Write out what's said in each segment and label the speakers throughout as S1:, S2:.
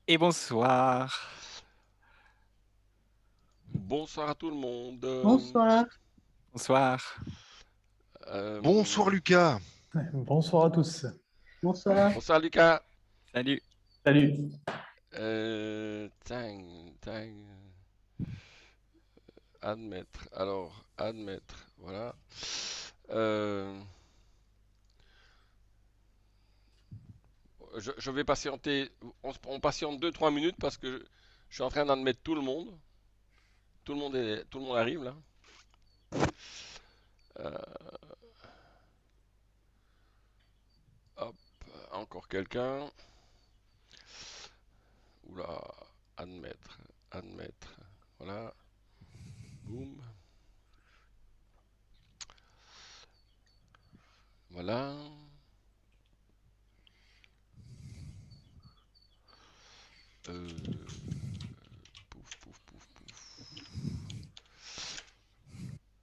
S1: et bonsoir.
S2: Bonsoir à tout le monde.
S3: Bonsoir.
S1: Bonsoir.
S4: Bonsoir Lucas.
S5: Bonsoir à tous.
S3: Bonsoir.
S2: Bonsoir Lucas.
S1: Salut.
S5: Salut.
S2: Tang, tang. Admettre. Alors, admettre. Voilà. Je vais patienter. On patiente 2-3 minutes parce que je suis en train d'admettre tout le monde. Tout le monde arrive là. Euh, hop, encore quelqu'un. Oula, admettre, admettre. Voilà. Boum. Voilà. Pouf, pouf, pouf, pouf.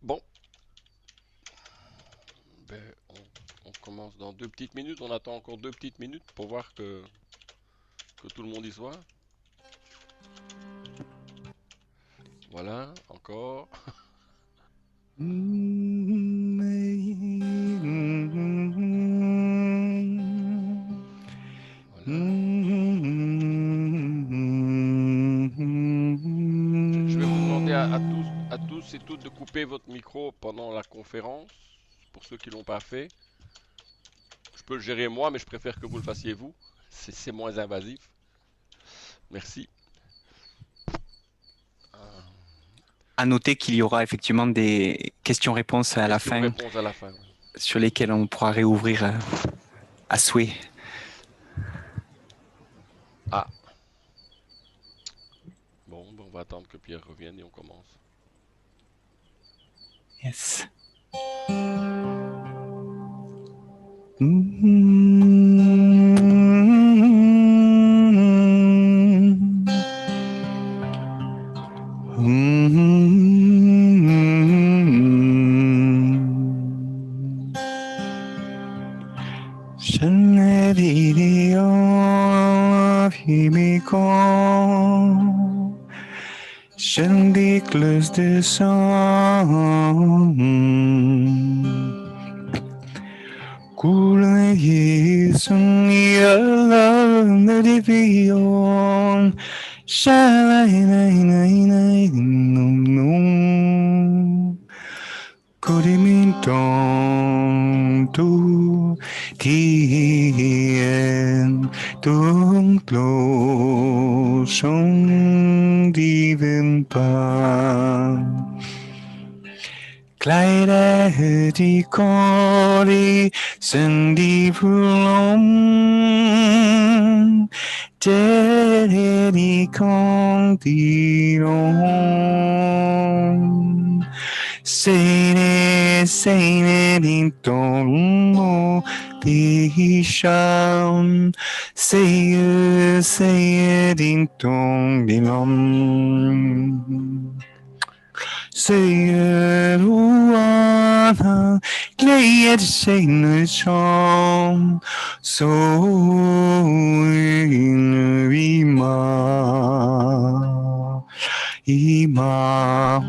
S2: Bon, ben, on commence dans 2 petites minutes. On attend encore 2 petites minutes pour voir que tout le monde y soit. Voilà, encore. Voilà. Je vais vous demander à tous et toutes de couper votre micro pendant la conférence, pour ceux qui l'ont pas fait. Je peux le gérer moi, mais je préfère que vous le fassiez vous. C'est moins invasif. Merci.
S1: À noter qu'il y aura effectivement des questions-réponses à la fin
S2: Questions-réponses à la fin.
S1: sur lesquelles on pourra réouvrir à souhait.
S2: Ah. Bon, ben on va attendre que Pierre revienne et on commence.
S1: Yes. L'écluse de sang coule son yeux de vion shine no Codiminton tu tien tung lo son diven pan Kleider die Kori sind die Fulon der die Kong die Ron Sene din tono di shan Say din tong di lom Say uana gled sig nu chong So in Ima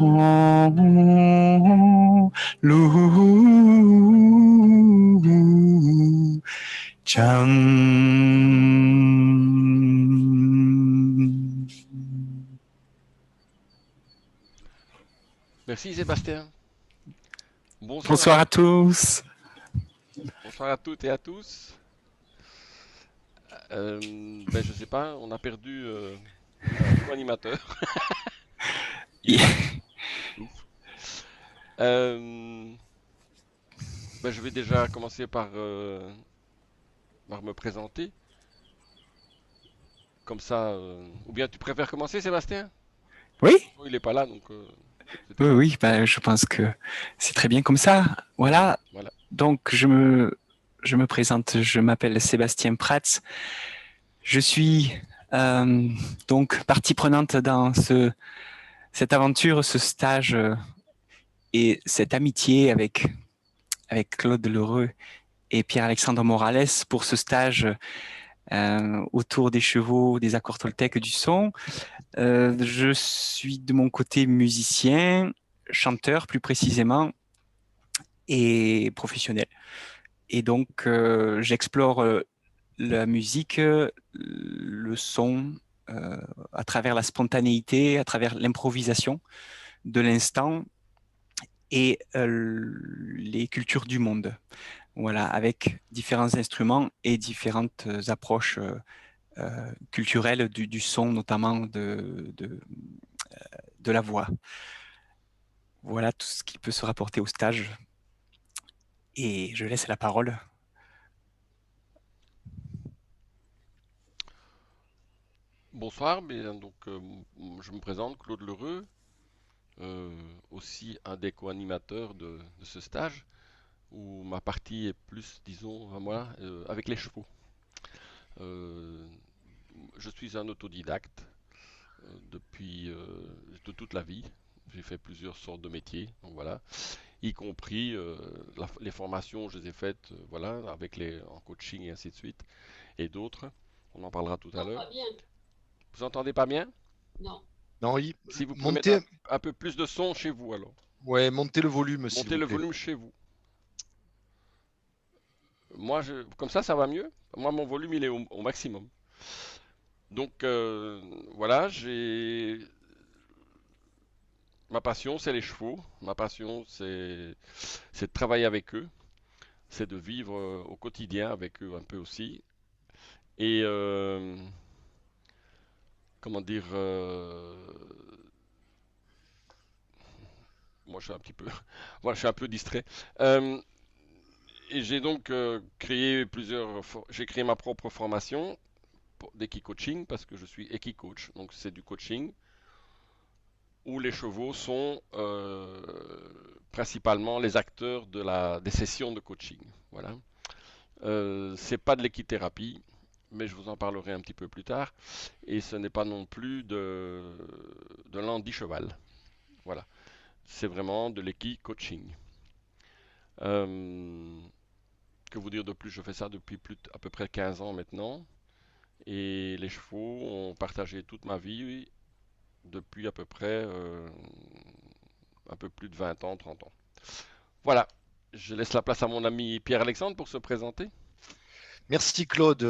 S1: lu chan.
S2: Merci Sébastien.
S1: Bonsoir à tous.
S2: Bonsoir à toutes et à tous. Ben je sais pas, on a perdu un co-animateur. Ben je vais déjà commencer par me présenter. Comme ça, ou bien tu préfères commencer, Sébastien?
S1: Oui.
S2: Oh, il est pas là, donc.
S1: Oui, ben, je pense que c'est très bien comme ça. Voilà. Donc je me présente. Je m'appelle Sébastien Prats. Je suis donc partie prenante dans cette aventure, ce stage et cette amitié avec Claude Lheureux et Pierre-Alexandre Morales pour ce stage autour des chevaux, des accords toltèques, du son. Je suis de mon côté musicien, chanteur plus précisément, et professionnel. Et donc, j'explore la musique, le son, à travers la spontanéité, à travers l'improvisation de l'instant et les cultures du monde. Voilà, avec différents instruments et différentes approches culturelles du son, notamment de la voix. Voilà tout ce qui peut se rapporter au stage. Et je laisse la parole.
S2: Bonsoir, donc, je me présente, Claude Lheureux, aussi un des co-animateurs de ce stage, où ma partie est plus, disons, à moi, avec les chevaux. Euh, je suis un autodidacte depuis de toute la vie. J'ai fait plusieurs sortes de métiers, donc voilà, y compris les formations, je les ai faites, voilà, en coaching et ainsi de suite, et d'autres. On en parlera tout à l'heure.
S3: Pas bien.
S2: Vous entendez pas bien?
S3: Non.
S4: Non,
S2: Si vous pouvez mettre
S4: montez,
S2: un peu plus de son chez vous, alors.
S4: ouais, montez le volume, s'il
S2: Montez
S4: vous
S2: le
S4: plaît.
S2: volume chez vous. Moi, comme ça va mieux. Moi, mon volume, il est au maximum. Donc, voilà, ma passion, c'est les chevaux. Ma passion, c'est de travailler avec eux. C'est de vivre au quotidien avec eux un peu aussi. Et, comment dire, moi, je suis un petit peu, voilà, je suis un peu distrait. Euh, et j'ai donc j'ai créé ma propre formation d'Equi-Coaching parce que je suis Equi-Coach. Donc c'est du coaching où les chevaux sont principalement les acteurs des sessions de coaching. Voilà. C'est pas de l'équithérapie, mais je vous en parlerai un petit peu plus tard. Et ce n'est pas non plus de l'handi-cheval. Voilà. C'est vraiment de l'équi-coaching. Euh, que vous dire de plus? Je fais ça depuis à peu près 15 ans maintenant. Et les chevaux ont partagé toute ma vie depuis à peu près un peu plus de 20 ans, 30 ans. Voilà, je laisse la place à mon ami Pierre-Alexandre pour se présenter.
S4: Merci Claude.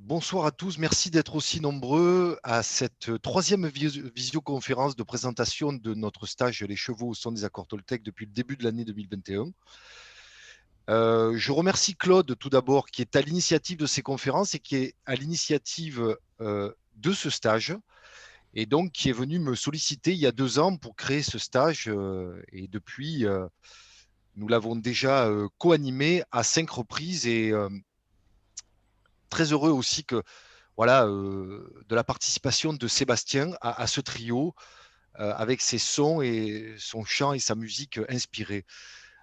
S4: Bonsoir à tous. Merci d'être aussi nombreux à cette troisième visioconférence de présentation de notre stage Les chevaux au son des accords Toltec depuis le début de l'année 2021. Je remercie Claude tout d'abord qui est à l'initiative de ces conférences et qui est à l'initiative de ce stage et donc qui est venu me solliciter il y a 2 ans pour créer ce stage et depuis nous l'avons déjà co-animé à 5 reprises et très heureux aussi que voilà de la participation de Sébastien à ce trio avec ses sons et son chant et sa musique inspirée.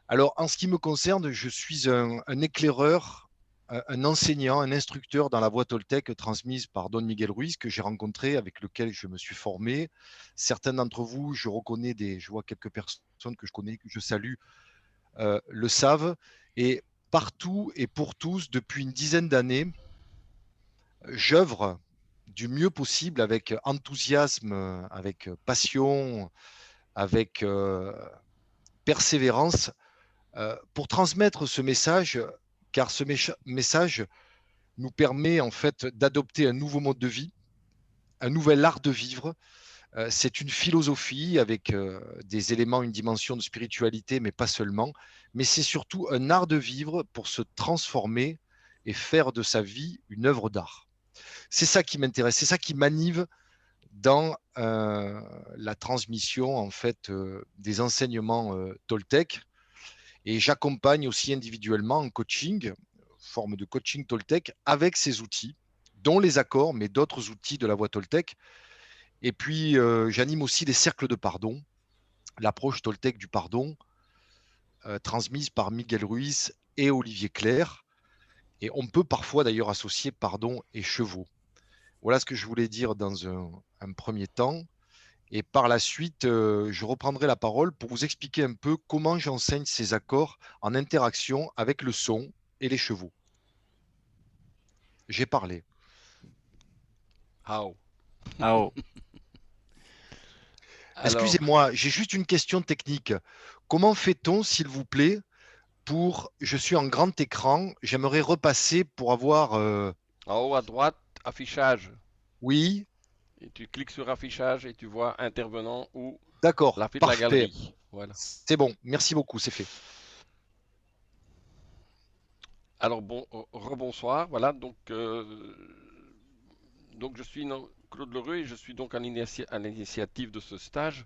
S4: Alors, en ce qui me concerne, je suis un éclaireur, un enseignant, un instructeur dans la voie Toltec transmise par Don Miguel Ruiz que j'ai rencontré, avec lequel je me suis formé. Certains d'entre vous, je vois quelques personnes que je connais, que je salue, le savent. Et partout et pour tous, depuis une dizaine d'années, j'œuvre du mieux possible avec enthousiasme, avec passion, avec persévérance pour transmettre ce message, car ce message nous permet en fait d'adopter un nouveau mode de vie, un nouvel art de vivre. C'est une philosophie avec des éléments, une dimension de spiritualité, mais pas seulement. Mais c'est surtout un art de vivre pour se transformer et faire de sa vie une œuvre d'art. C'est ça qui m'intéresse, c'est ça qui m'anime dans la transmission en fait des enseignements Toltec. Et j'accompagne aussi individuellement en coaching, forme de coaching Toltec, avec ces outils, dont les accords, mais d'autres outils de la voie Toltec. Et puis, j'anime aussi des cercles de pardon, l'approche Toltec du pardon, transmise par Miguel Ruiz et Olivier Clerc. Et on peut parfois d'ailleurs associer pardon et chevaux. Voilà ce que je voulais dire dans un premier temps. Et par la suite, je reprendrai la parole pour vous expliquer un peu comment j'enseigne ces accords en interaction avec le son et les chevaux. J'ai parlé.
S2: How.
S1: Ao.
S2: Alors,
S4: Excusez-moi, j'ai juste une question technique. Comment fait-on, s'il vous plaît, je suis en grand écran, j'aimerais repasser pour avoir,
S2: en haut à droite, affichage.
S4: oui,
S2: Et tu cliques sur affichage et tu vois intervenant ou
S4: d'accord,
S2: la
S4: parfait,
S2: galerie. Voilà.
S4: c'est bon, merci beaucoup, c'est fait.
S2: Alors bon, rebonsoir. Voilà, donc je suis Claude Lheureux et je suis donc à l'initiative de ce stage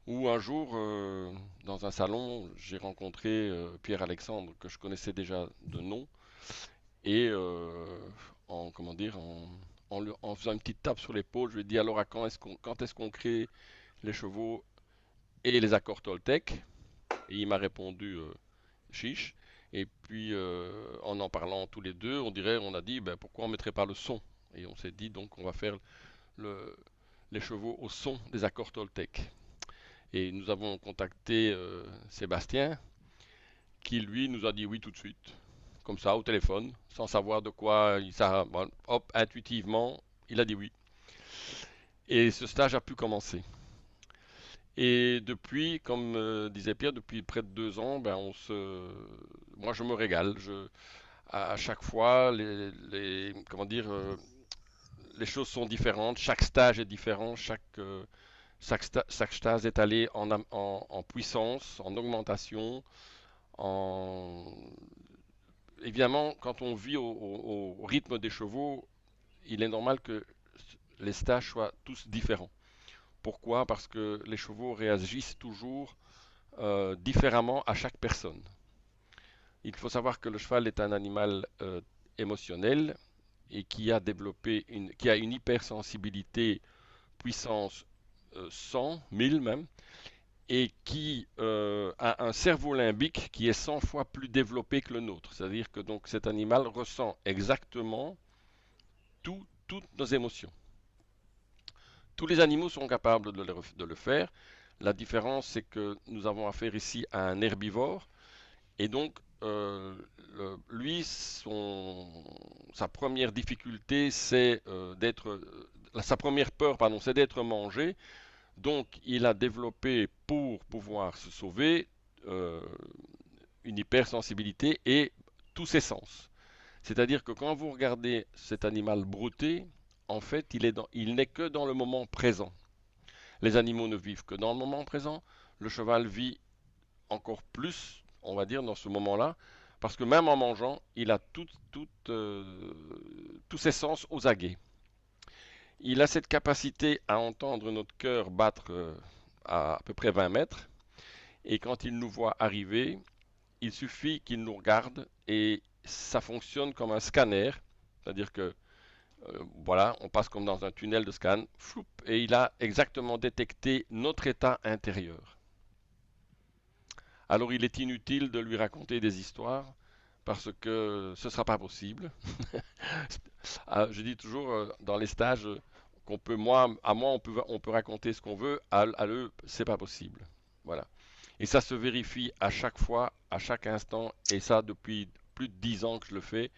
S2: où un jour, dans un salon, j'ai rencontré Pierre-Alexandre que je connaissais déjà de nom et comment dire, en faisant une petite tape sur l'épaule, je lui ai dit alors quand est-ce qu'on crée les chevaux et les accords Toltec? Et il m'a répondu chiche. Et puis en parlant tous les deux, on a dit ben, pourquoi on ne mettrait pas le son? Et on s'est dit donc on va faire le, les chevaux au son des accords Toltec. Et nous avons contacté Sébastien, qui lui nous a dit oui tout de suite, comme ça au téléphone, sans savoir de quoi bon, hop, intuitivement, il a dit oui. Et ce stage a pu commencer. Et depuis, comme disait Pierre, depuis près de 2 ans, ben moi je me régale. À chaque fois, comment dire, les choses sont différentes. Chaque stage est différent. Chaque stage est allé en puissance, en augmentation. En... Évidemment, quand on vit au rythme des chevaux, il est normal que les stages soient tous différents. Pourquoi? Parce que les chevaux réagissent toujours différemment à chaque personne. Il faut savoir que le cheval est un animal émotionnel et qui a une hypersensibilité puissance 100, 1000 même, et qui a un cerveau limbique qui est 100 fois plus développé que le nôtre. C'est-à-dire que donc cet animal ressent exactement toutes nos émotions. Tous les animaux sont capables de le faire. La différence, c'est que nous avons affaire ici à un herbivore. Et donc, lui, sa première difficulté, c'est sa première peur, pardon, c'est d'être mangé. Donc, il a développé pour pouvoir se sauver une hypersensibilité et tous ses sens. C'est-à-dire que quand vous regardez cet animal brouter, en fait, il n'est que dans le moment présent. Les animaux ne vivent que dans le moment présent. Le cheval vit encore plus, on va dire, dans ce moment-là, parce que même en mangeant, il a tous ses sens aux aguets. Il a cette capacité à entendre notre cœur battre à peu près 20 mètres, et quand il nous voit arriver, il suffit qu'il nous regarde et ça fonctionne comme un scanner, c'est-à-dire que voilà, on passe comme dans un tunnel de scan, floup, et il a exactement détecté notre état intérieur. Alors il est inutile de lui raconter des histoires parce que ce ne sera pas possible. Je dis toujours dans les stages qu'on peut, à moi, on peut raconter ce qu'on veut, à eux, c'est pas possible. Voilà. Et ça se vérifie à chaque fois, à chaque instant, et ça depuis plus de 10 ans que je le fais,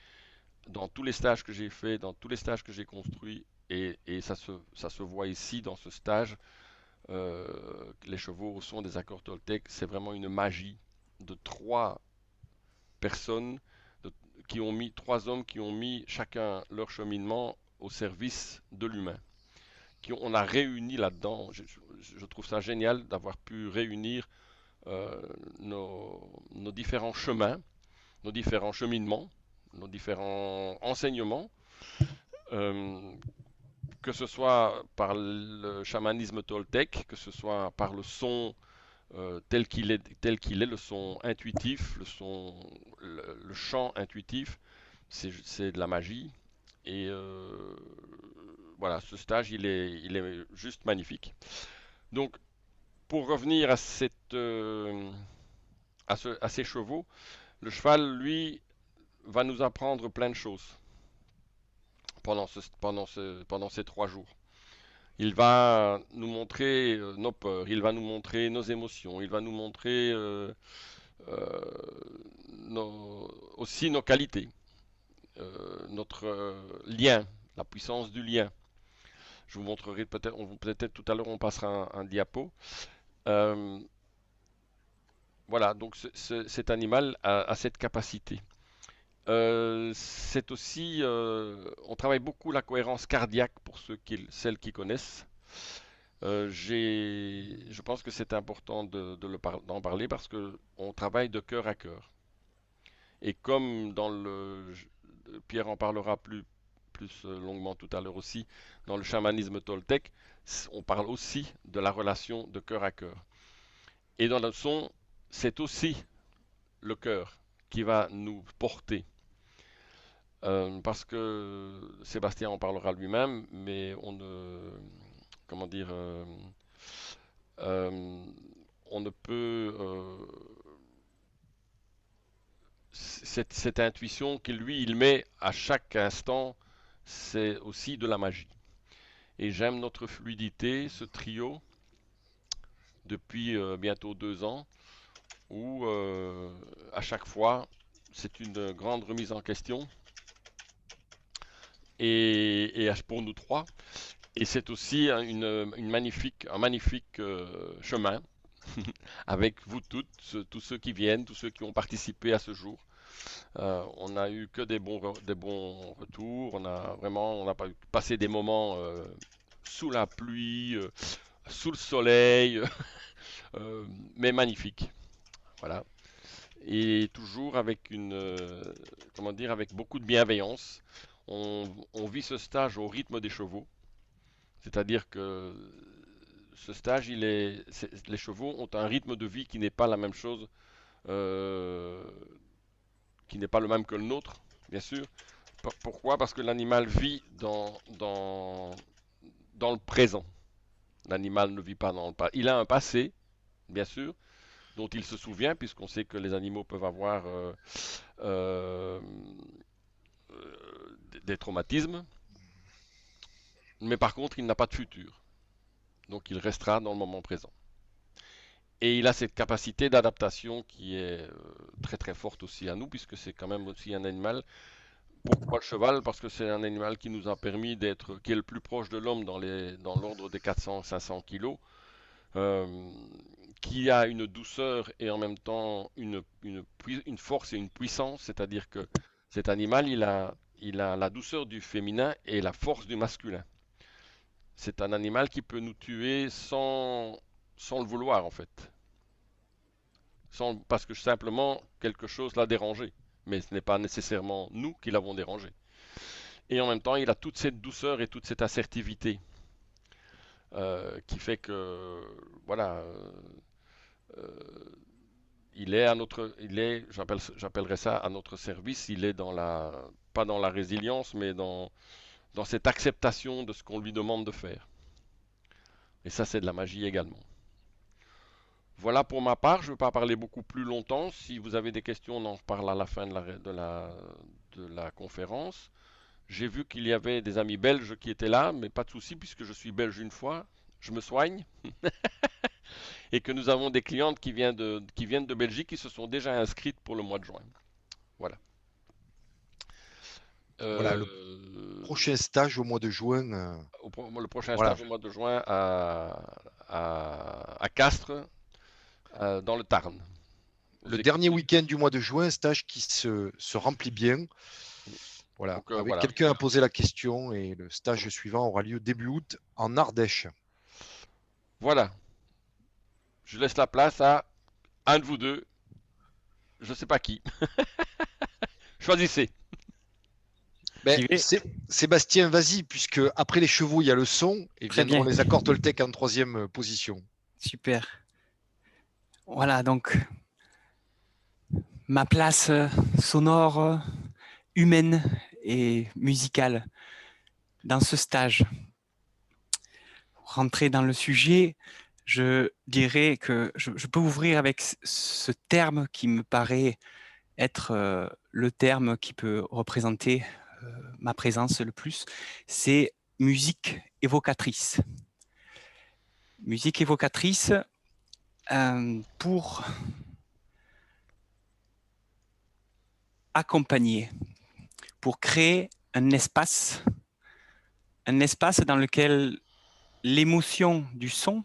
S2: dans tous les stages que j'ai faits, dans tous les stages que j'ai construits, et ça se voit ici dans ce stage. Les chevaux au son des accords Toltec, c'est vraiment une magie de 3 personnes, trois hommes qui ont mis chacun leur cheminement au service de l'humain. On a réuni là-dedans, je trouve ça génial d'avoir pu réunir nos différents chemins, nos différents cheminements, nos différents enseignements, euh, que ce soit par le chamanisme toltec, que ce soit par le son tel qu'il est, le son intuitif, le chant intuitif, c'est de la magie. Et voilà, ce stage, il est juste magnifique. Donc, pour revenir à ces chevaux, le cheval, lui, va nous apprendre plein de choses pendant ces 3 jours. Il va nous montrer nos peurs, il va nous montrer nos émotions, il va nous montrer euh, aussi nos qualités, notre lien, la puissance du lien. Je vous montrerai peut-être tout à l'heure, on passera un diapo. Euh, voilà, donc cet animal a cette capacité. C'est aussi, on travaille beaucoup la cohérence cardiaque pour celles qui connaissent. Je pense que c'est important d'en parler parce que on travaille de cœur à cœur. Et comme Pierre en parlera plus longuement tout à l'heure aussi, dans le chamanisme toltèque, on parle aussi de la relation de cœur à cœur. Et dans le son, c'est aussi le cœur qui va nous porter. Parce que Sébastien en parlera lui-même, mais comment dire, euh, on ne peut, cette intuition que lui, il met à chaque instant, c'est aussi de la magie. Et j'aime notre fluidité, ce trio, depuis bientôt 2 ans, où à chaque fois, c'est une grande remise en question, et pour nous trois. Et c'est aussi un magnifique chemin avec vous toutes, tous ceux qui viennent, tous ceux qui ont participé à ce jour. On n'a eu que des bons retours. On a passé des moments sous la pluie, sous le soleil, mais magnifiques. Voilà. Et toujours avec comment dire, avec beaucoup de bienveillance. On vit ce stage au rythme des chevaux. C'est-à-dire que ce stage, les chevaux ont un rythme de vie qui n'est pas la même chose, euh, qui n'est pas le même que le nôtre, bien sûr. Pourquoi? Parce que l'animal vit dans le présent. L'animal ne vit pas dans le passé. Il a un passé, bien sûr, dont il se souvient, puisqu'on sait que les animaux peuvent avoir euh, des traumatismes. Mais par contre, il n'a pas de futur. Donc il restera dans le moment présent. Et il a cette capacité d'adaptation qui est très très forte aussi à nous, puisque c'est quand même aussi un animal. Pourquoi le cheval? Parce que c'est un animal qui nous a permis qui est le plus proche de l'homme dans l'ordre des 400-500 kilos, euh, qui a une douceur et en même temps une force et une puissance, c'est-à-dire que cet animal, il a la douceur du féminin et la force du masculin. C'est un animal qui peut nous tuer sans le vouloir en fait. Parce que simplement quelque chose l'a dérangé. Mais ce n'est pas nécessairement nous qui l'avons dérangé. Et en même temps, il a toute cette douceur et toute cette assertivité qui fait que, voilà, j'appellerais ça à notre service. Il est pas dans la résilience, mais dans cette acceptation de ce qu'on lui demande de faire. Et ça, c'est de la magie également. Voilà pour ma part, je ne vais pas parler beaucoup plus longtemps. Si vous avez des questions, on en parle à la fin de la conférence. J'ai vu qu'il y avait des amis belges qui étaient là, mais pas de souci puisque je suis belge une fois, je me soigne. Et que nous avons des clientes qui viennent de Belgique qui se sont déjà inscrites pour le mois de juin. Voilà.
S4: Voilà, le prochain stage au mois de juin.
S2: Le prochain
S4: Voilà.
S2: stage au mois de juin à Castres, dans le Tarn.
S4: Le dernier week-end du mois de juin, un stage qui se remplit bien. Voilà.
S2: Donc,
S4: Avec
S2: voilà.
S4: quelqu'un a posé la question et le stage suivant aura lieu début août en Ardèche.
S2: Voilà. Je laisse la place à un de vous deux. Je ne sais pas qui. Choisissez.
S4: Ben, Sébastien, vas-y, puisque après les chevaux, il y a le son et viendront les accords Toltec en troisième position.
S1: Super. Voilà, donc ma place sonore, humaine et musicale dans ce stage. Pour rentrer dans le sujet, je dirais que je peux ouvrir avec ce terme qui me paraît être le terme qui peut représenter ma présence le plus, c'est musique évocatrice. Musique évocatrice pour accompagner, pour créer un espace un espace dans lequel l'émotion du son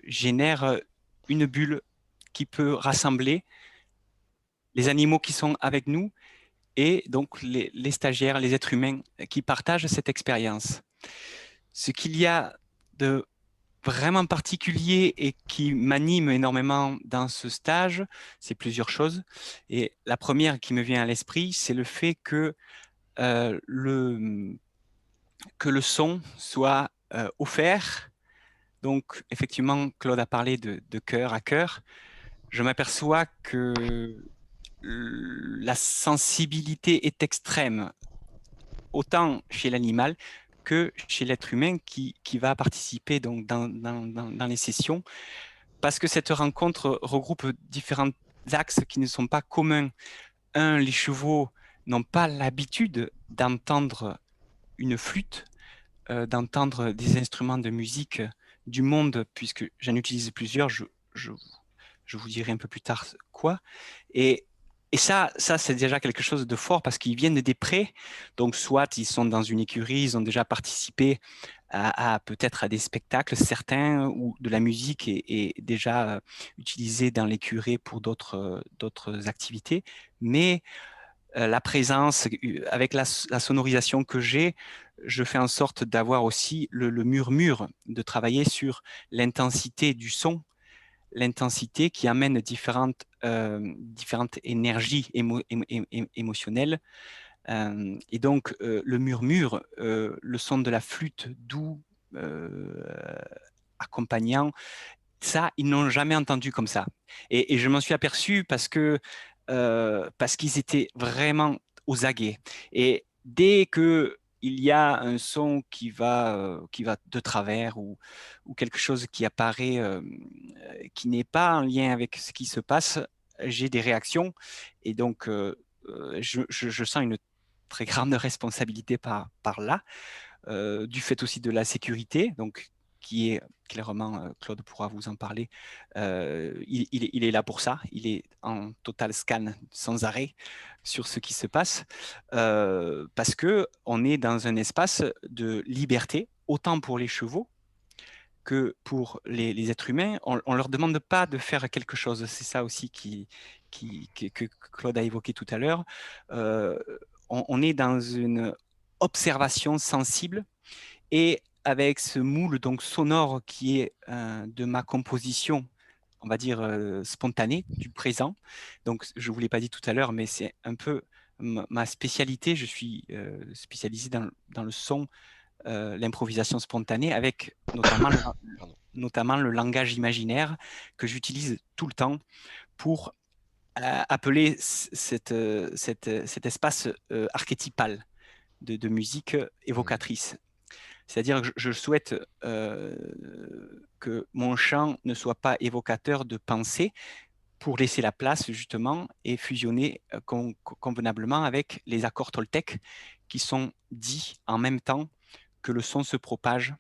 S1: génère une bulle qui peut rassembler les animaux qui sont avec nous et donc les stagiaires, les êtres humains qui partagent cette expérience. Ce qu'il y a de vraiment particulier et qui m'anime énormément dans ce stage, c'est plusieurs choses. Et la première qui me vient à l'esprit, c'est le fait que le son soit offert. Donc, effectivement, Claude a parlé de cœur à cœur. Je m'aperçois que la sensibilité est extrême, autant chez l'animal que chez l'être humain qui va participer donc dans les sessions, parce que cette rencontre regroupe différents axes qui ne sont pas communs. Un, les chevaux n'ont pas l'habitude d'entendre une flûte, d'entendre des instruments de musique du monde, puisque j'en utilise plusieurs, je vous dirai un peu plus tard quoi. Et ça c'est déjà quelque chose de fort parce qu'ils viennent des prés, donc soit ils sont dans une écurie, ils ont déjà participé peut-être à des spectacles, certains, où de la musique est déjà utilisée dans l'écurie pour d'autres activités, mais la présence, avec la sonorisation que j'ai, je fais en sorte d'avoir aussi le murmure, de travailler sur l'intensité du son, l'intensité qui amène différentes énergies émotionnelles. Et donc, le murmure, le son de la flûte doux, accompagnant, ça, ils n'ont jamais entendu comme ça. Et je m'en suis aperçu parce qu'ils étaient vraiment aux aguets. Et dès que il y a un son qui va de travers ou quelque chose qui apparaît qui n'est pas en lien avec ce qui se passe, j'ai des réactions. Et donc, je sens une très grande responsabilité par là, du fait aussi de la sécurité, donc qui est clairement, Claude pourra vous en parler, il est là pour ça, il est en total scan sans arrêt sur ce qui se passe, parce qu'on est dans un espace de liberté, autant pour les chevaux que pour les êtres humains. On ne leur demande pas de faire quelque chose, c'est ça aussi que Claude a évoqué tout à l'heure. On est dans une observation sensible et avec ce moule donc sonore qui est de ma composition, on va dire spontanée, du présent. Donc, je ne vous l'ai pas dit tout à l'heure, mais c'est un peu ma spécialité. Je suis spécialisé dans le son, l'improvisation spontanée, avec notamment le langage imaginaire que j'utilise tout le temps pour appeler cet espace archétypal de musique évocatrice. C'est-à-dire que je souhaite que mon chant ne soit pas évocateur de pensée pour laisser la place justement et fusionner convenablement avec les accords toltèques qui sont dits en même temps que le son se propage.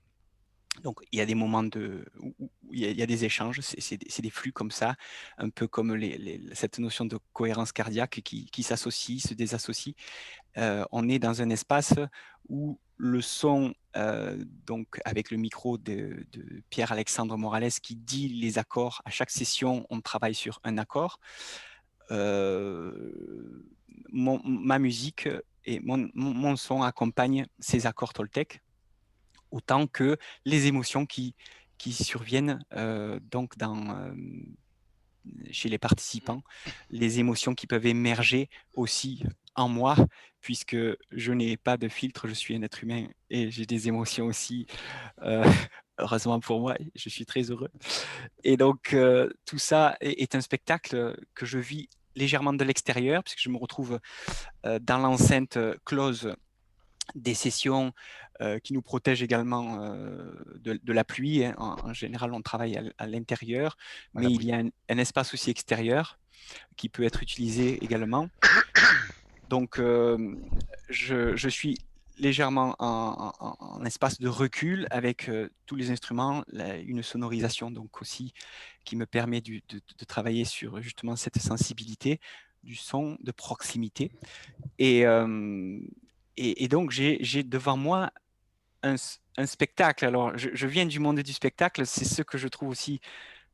S1: Donc, il y a des moments où il y a des échanges, c'est des flux comme ça, un peu comme cette notion de cohérence cardiaque qui s'associe, se désassocie. On est dans un espace où le son, donc avec le micro de Pierre-Alexandre Morales qui dit les accords, à chaque session, on travaille sur un accord. Ma musique et mon son accompagne ces accords toltèques, autant que les émotions qui surviennent donc chez les participants, les émotions qui peuvent émerger aussi en moi, puisque je n'ai pas de filtre, je suis un être humain et j'ai des émotions aussi, heureusement pour moi, je suis très heureux. Et donc, tout ça est un spectacle que je vis légèrement de l'extérieur, puisque je me retrouve dans l'enceinte close des sessions qui nous protègent également de la pluie. Hein. En général, on travaille à l'intérieur, mais il y a un espace aussi extérieur qui peut être utilisé également. Donc, je suis légèrement en espace de recul avec tous les instruments, une sonorisation donc aussi qui me permet de travailler sur justement cette sensibilité du son de proximité. Et, donc, j'ai devant moi un spectacle. Alors, je viens du monde du spectacle. C'est ce que je trouve aussi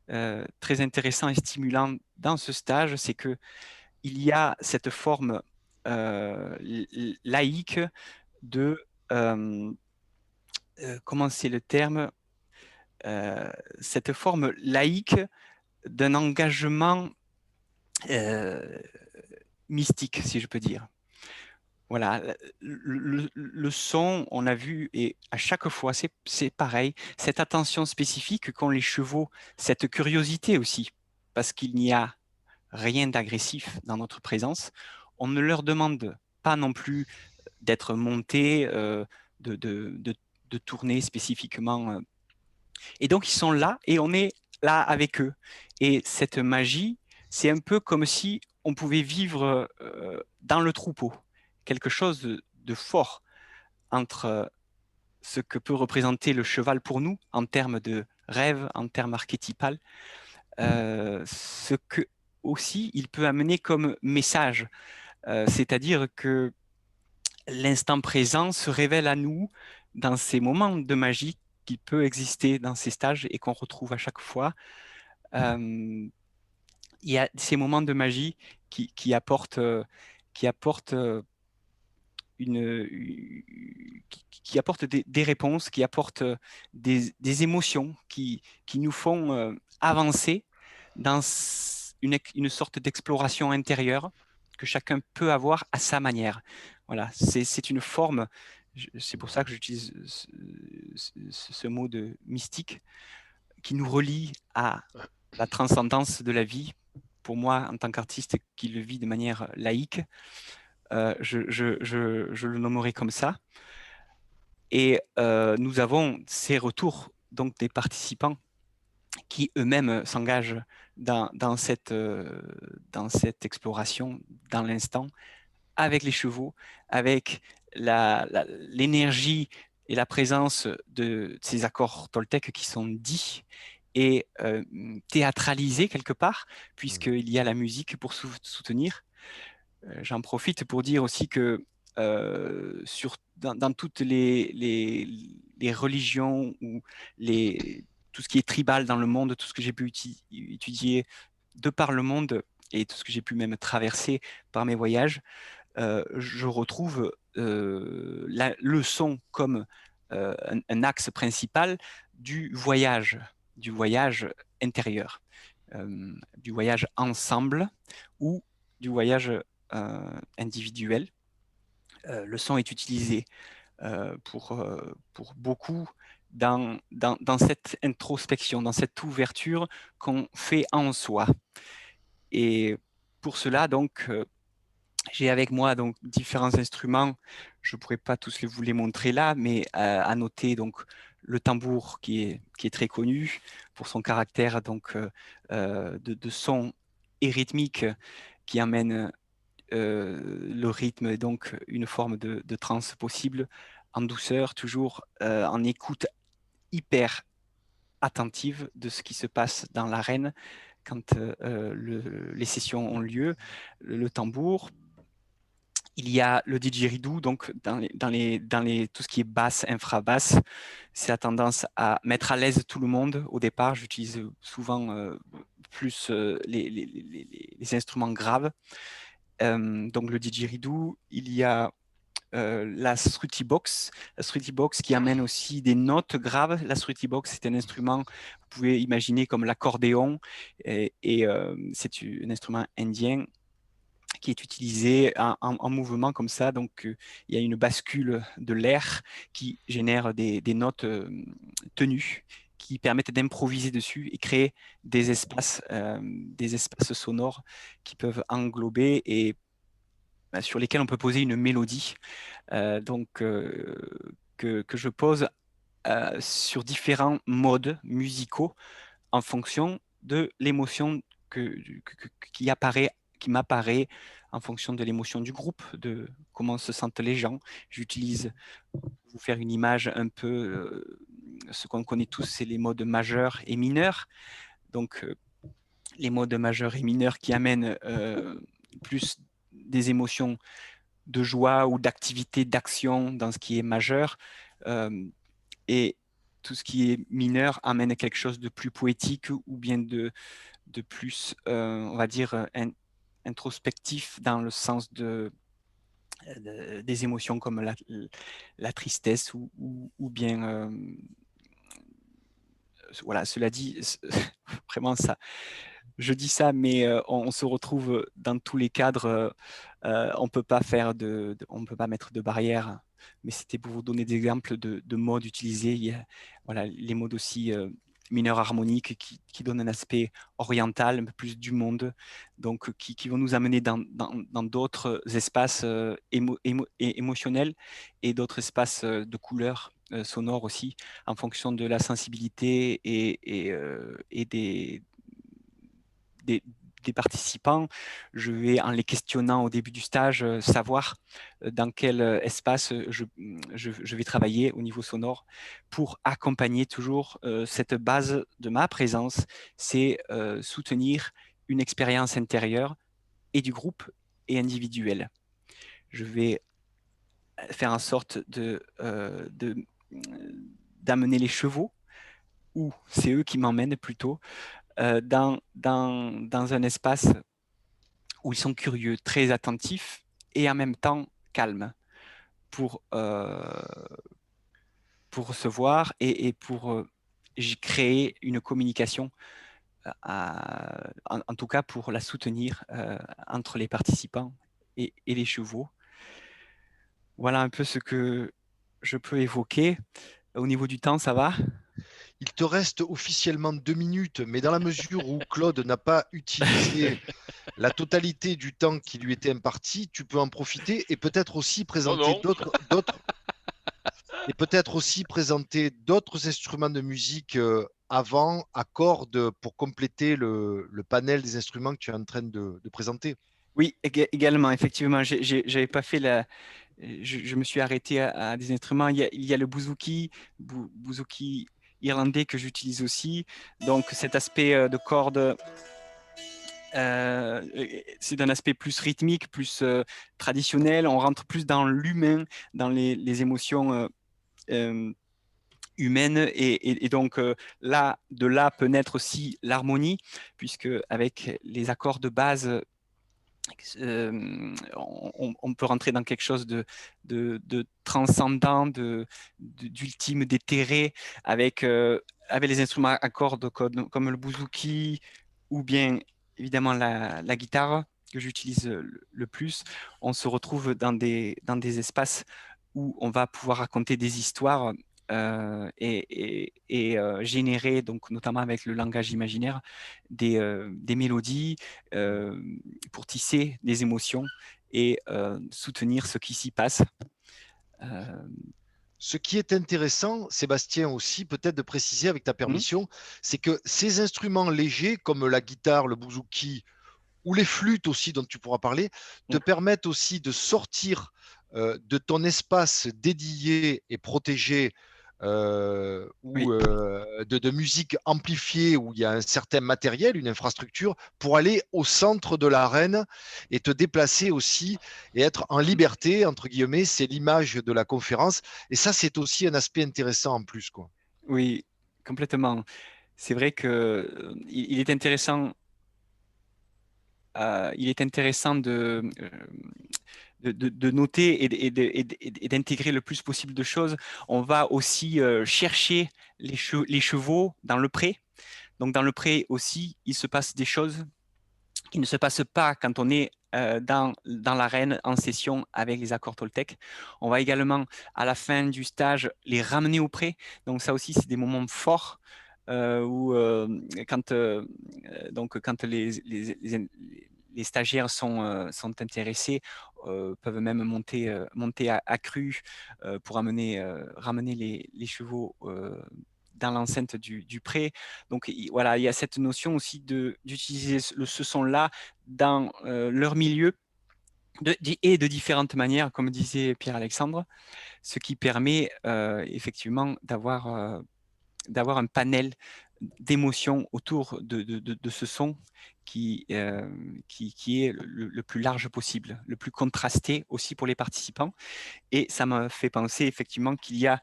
S1: très intéressant et stimulant dans ce stage, c'est que il y a cette forme laïque de comment c'est le terme, cette forme laïque d'un engagement mystique, si je peux dire. Voilà, le son, on a vu, et à chaque fois, c'est pareil, cette attention spécifique qu'ont les chevaux, cette curiosité aussi, parce qu'il n'y a rien d'agressif dans notre présence. On ne leur demande pas non plus d'être montés, de tourner spécifiquement. Et donc, ils sont là et on est là avec eux. Et cette magie, c'est un peu comme si on pouvait vivre dans le troupeau, quelque chose de fort entre ce que peut représenter le cheval pour nous en termes de rêve, en termes archétypal, ce que aussi il peut amener comme message, c'est-à-dire que l'instant présent se révèle à nous dans ces moments de magie qui peut exister dans ces stages et qu'on retrouve à chaque fois. Il y a ces moments de magie qui apportent, une, qui apportent des réponses, qui apportent des émotions, qui nous font avancer dans une sorte d'exploration intérieure que chacun peut avoir à sa manière. Voilà, c'est une forme, c'est pour ça que j'utilise ce mot de mystique, qui nous relie à la transcendance de la vie. Pour moi, en tant qu'artiste qui le vit de manière laïque, je le nommerai comme ça. Et nous avons ces retours donc des participants qui eux-mêmes s'engagent dans cette exploration, dans l'instant, avec les chevaux, avec l'énergie et la présence de ces accords toltèques qui sont dits et théâtralisés quelque part, puisqu'il y a la musique pour soutenir. J'en profite pour dire aussi que dans toutes les religions ou tout ce qui est tribal dans le monde, tout ce que j'ai pu étudier de par le monde et tout ce que j'ai pu même traverser par mes voyages, je retrouve le son comme un axe principal du voyage intérieur, du voyage ensemble ou du voyage individuel. Le son est utilisé pour beaucoup dans cette introspection, dans cette ouverture qu'on fait en soi. Et pour cela, donc, j'ai avec moi donc différents instruments. Je ne pourrais pas tous vous les montrer là, mais à noter donc le tambour qui est très connu pour son caractère donc de son et rythmique qui amène le rythme et donc une forme de transe possible en douceur, toujours en écoute hyper attentive de ce qui se passe dans l'arène quand les sessions ont lieu, le tambour. Il y a le didgeridoo, donc tout ce qui est basse, infra-basse, c'est la tendance à mettre à l'aise tout le monde. Au départ, j'utilise souvent plus les instruments graves. Donc le didgeridoo, il y a la Shruti Box. La Shruti Box qui amène aussi des notes graves. La Shruti Box, c'est un instrument, vous pouvez imaginer comme l'accordéon, et c'est un instrument indien qui est utilisé en mouvement comme ça. Donc, il y a une bascule de l'air qui génère des notes tenues qui permettent d'improviser dessus et créer des espaces sonores qui peuvent englober et sur lesquels on peut poser une mélodie. Que je pose sur différents modes musicaux en fonction de l'émotion qui m'apparaît en fonction de l'émotion du groupe, de comment se sentent les gens. J'utilise, pour vous faire une image un peu, ce qu'on connaît tous, c'est les modes majeurs et mineurs. Donc, les modes majeurs et mineurs qui amènent plus des émotions de joie ou d'activité, d'action dans ce qui est majeur. Et tout ce qui est mineur amène quelque chose de plus poétique ou bien de plus, on va dire, introspectif dans le sens des émotions comme la tristesse ou bien voilà, cela dit, vraiment ça, je dis ça, mais on se retrouve dans tous les cadres. On peut pas on peut pas mettre de barrière. Mais c'était pour vous donner des exemples de modes utilisés. Il y a, voilà, les modes aussi mineurs harmoniques qui donnent un aspect oriental, un peu plus du monde, donc qui vont nous amener dans d'autres espaces émotionnels et d'autres espaces de couleurs sonores aussi, en fonction de la sensibilité et des, des participants. Je vais, en les questionnant au début du stage, savoir dans quel espace je vais travailler au niveau sonore pour accompagner toujours cette base de ma présence, c'est soutenir une expérience intérieure et du groupe et individuelle. Je vais faire en sorte d'amener les chevaux, ou c'est eux qui m'emmènent plutôt, dans un espace où ils sont curieux, très attentifs et en même temps calmes pour, pour recevoir et pour créer une communication, en tout cas pour la soutenir entre les participants et les chevaux. Voilà un peu ce que je peux évoquer. Au niveau du temps, ça va?
S4: Il te reste officiellement 2 minutes, mais dans la mesure où Claude n'a pas utilisé la totalité du temps qui lui était imparti, tu peux en profiter et peut-être aussi présenter
S2: Non.
S4: d'autres instruments de musique avant, à cordes, pour compléter le panel des instruments que tu es en train de présenter.
S1: Oui, également, effectivement. J'avais pas fait je me suis arrêté à des instruments. Il y a le bouzouki irlandais que j'utilise aussi. Donc cet aspect de cordes, c'est d'un aspect plus rythmique, plus traditionnel. On rentre plus dans l'humain, dans les émotions euh, humaines. Et donc là, de là peut naître aussi l'harmonie, puisque avec les accords de base, on peut rentrer dans quelque chose de transcendant, d'ultime, d'éthéré, avec les instruments à cordes comme le bouzouki ou bien évidemment la guitare que j'utilise le plus. On se retrouve dans des espaces où on va pouvoir raconter des histoires et générer, donc notamment avec le langage imaginaire, des mélodies euh, pour tisser des émotions et soutenir ce qui s'y passe.
S4: Ce qui est intéressant, Sébastien, aussi, peut-être de préciser avec ta
S1: Hmm.
S4: permission, c'est que ces instruments légers comme la guitare, le bouzouki ou les flûtes aussi dont tu pourras parler, te permettent aussi de sortir de ton espace dédié et protégé
S1: Oui.
S4: ou de musique amplifiée où il y a un certain matériel, une infrastructure, pour aller au centre de l'arène et te déplacer aussi et être en liberté, entre guillemets, c'est l'image de la conférence. Et ça, c'est aussi un aspect intéressant en plus, quoi.
S1: Oui, complètement. C'est vrai que il est intéressant. Il est intéressant de noter et d'intégrer le plus possible de choses. On va aussi chercher les chevaux dans le pré. Donc dans le pré aussi, il se passe des choses qui ne se passent pas quand on est dans l'arène en session avec les accords Toltec. On va également, à la fin du stage, les ramener au pré. Donc ça aussi, c'est des moments forts où quand les stagiaires sont intéressés, peuvent même monter à cru pour ramener les chevaux dans l'enceinte du pré. Donc voilà, il y a cette notion aussi d'utiliser ce son-là dans leur milieu et de différentes manières, comme disait Pierre-Alexandre, ce qui permet effectivement d'avoir un panel d'émotion autour de ce son qui est le plus large possible, le plus contrasté aussi pour les participants. Et ça m'a fait penser effectivement qu'il y a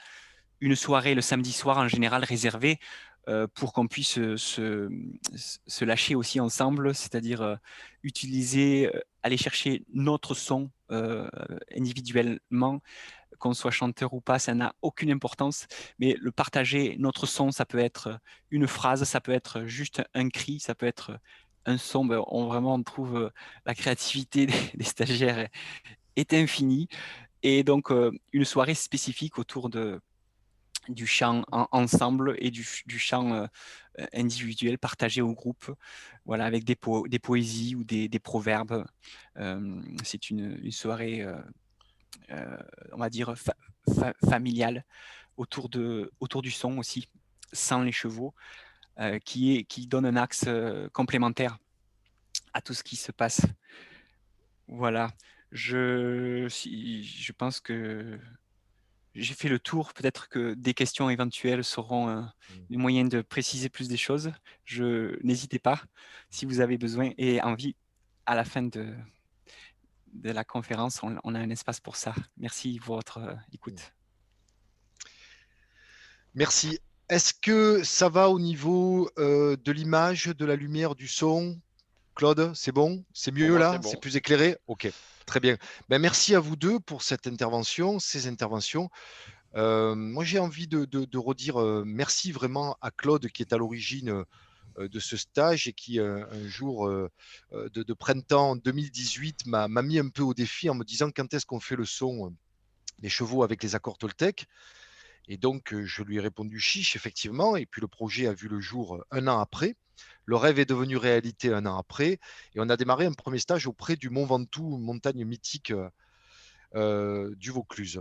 S1: une soirée le samedi soir en général réservée pour qu'on puisse se lâcher aussi ensemble, c'est-à-dire utiliser, aller chercher notre son individuellement, qu'on soit chanteur ou pas, ça n'a aucune importance, mais le partager notre son, ça peut être une phrase, ça peut être juste un cri, ça peut être un son. Ben, on trouve la créativité des stagiaires est infinie, et donc une soirée spécifique autour du chant ensemble et du chant individuel partagé au groupe, voilà, avec des poésies ou des proverbes. C'est une soirée, on va dire, familiale autour du son aussi, sans les chevaux, qui donne un axe complémentaire à tout ce qui se passe. Voilà. Je pense que j'ai fait le tour. Peut-être que des questions éventuelles seront un moyen de préciser plus des choses. N'hésitez pas si vous avez besoin et envie. À la fin de la conférence, on a un espace pour ça. Merci pour votre écoute.
S4: Merci. Est-ce que ça va au niveau de l'image, de la lumière, du son? Claude, c'est bon? C'est mieux là? C'est plus éclairé? Ok, très bien. Ben, merci à vous deux pour cette intervention, ces interventions. Moi, j'ai envie de redire merci vraiment à Claude qui est à l'origine de ce stage et qui, un jour de printemps 2018, m'a mis un peu au défi en me disant quand est-ce qu'on fait le son des chevaux avec les accords Toltec. Et donc, je lui ai répondu chiche, effectivement. Et puis, le projet a vu le jour un an après. Le rêve est devenu réalité un an après. Et on a démarré un premier stage auprès du Mont Ventoux, montagne mythique du Vaucluse.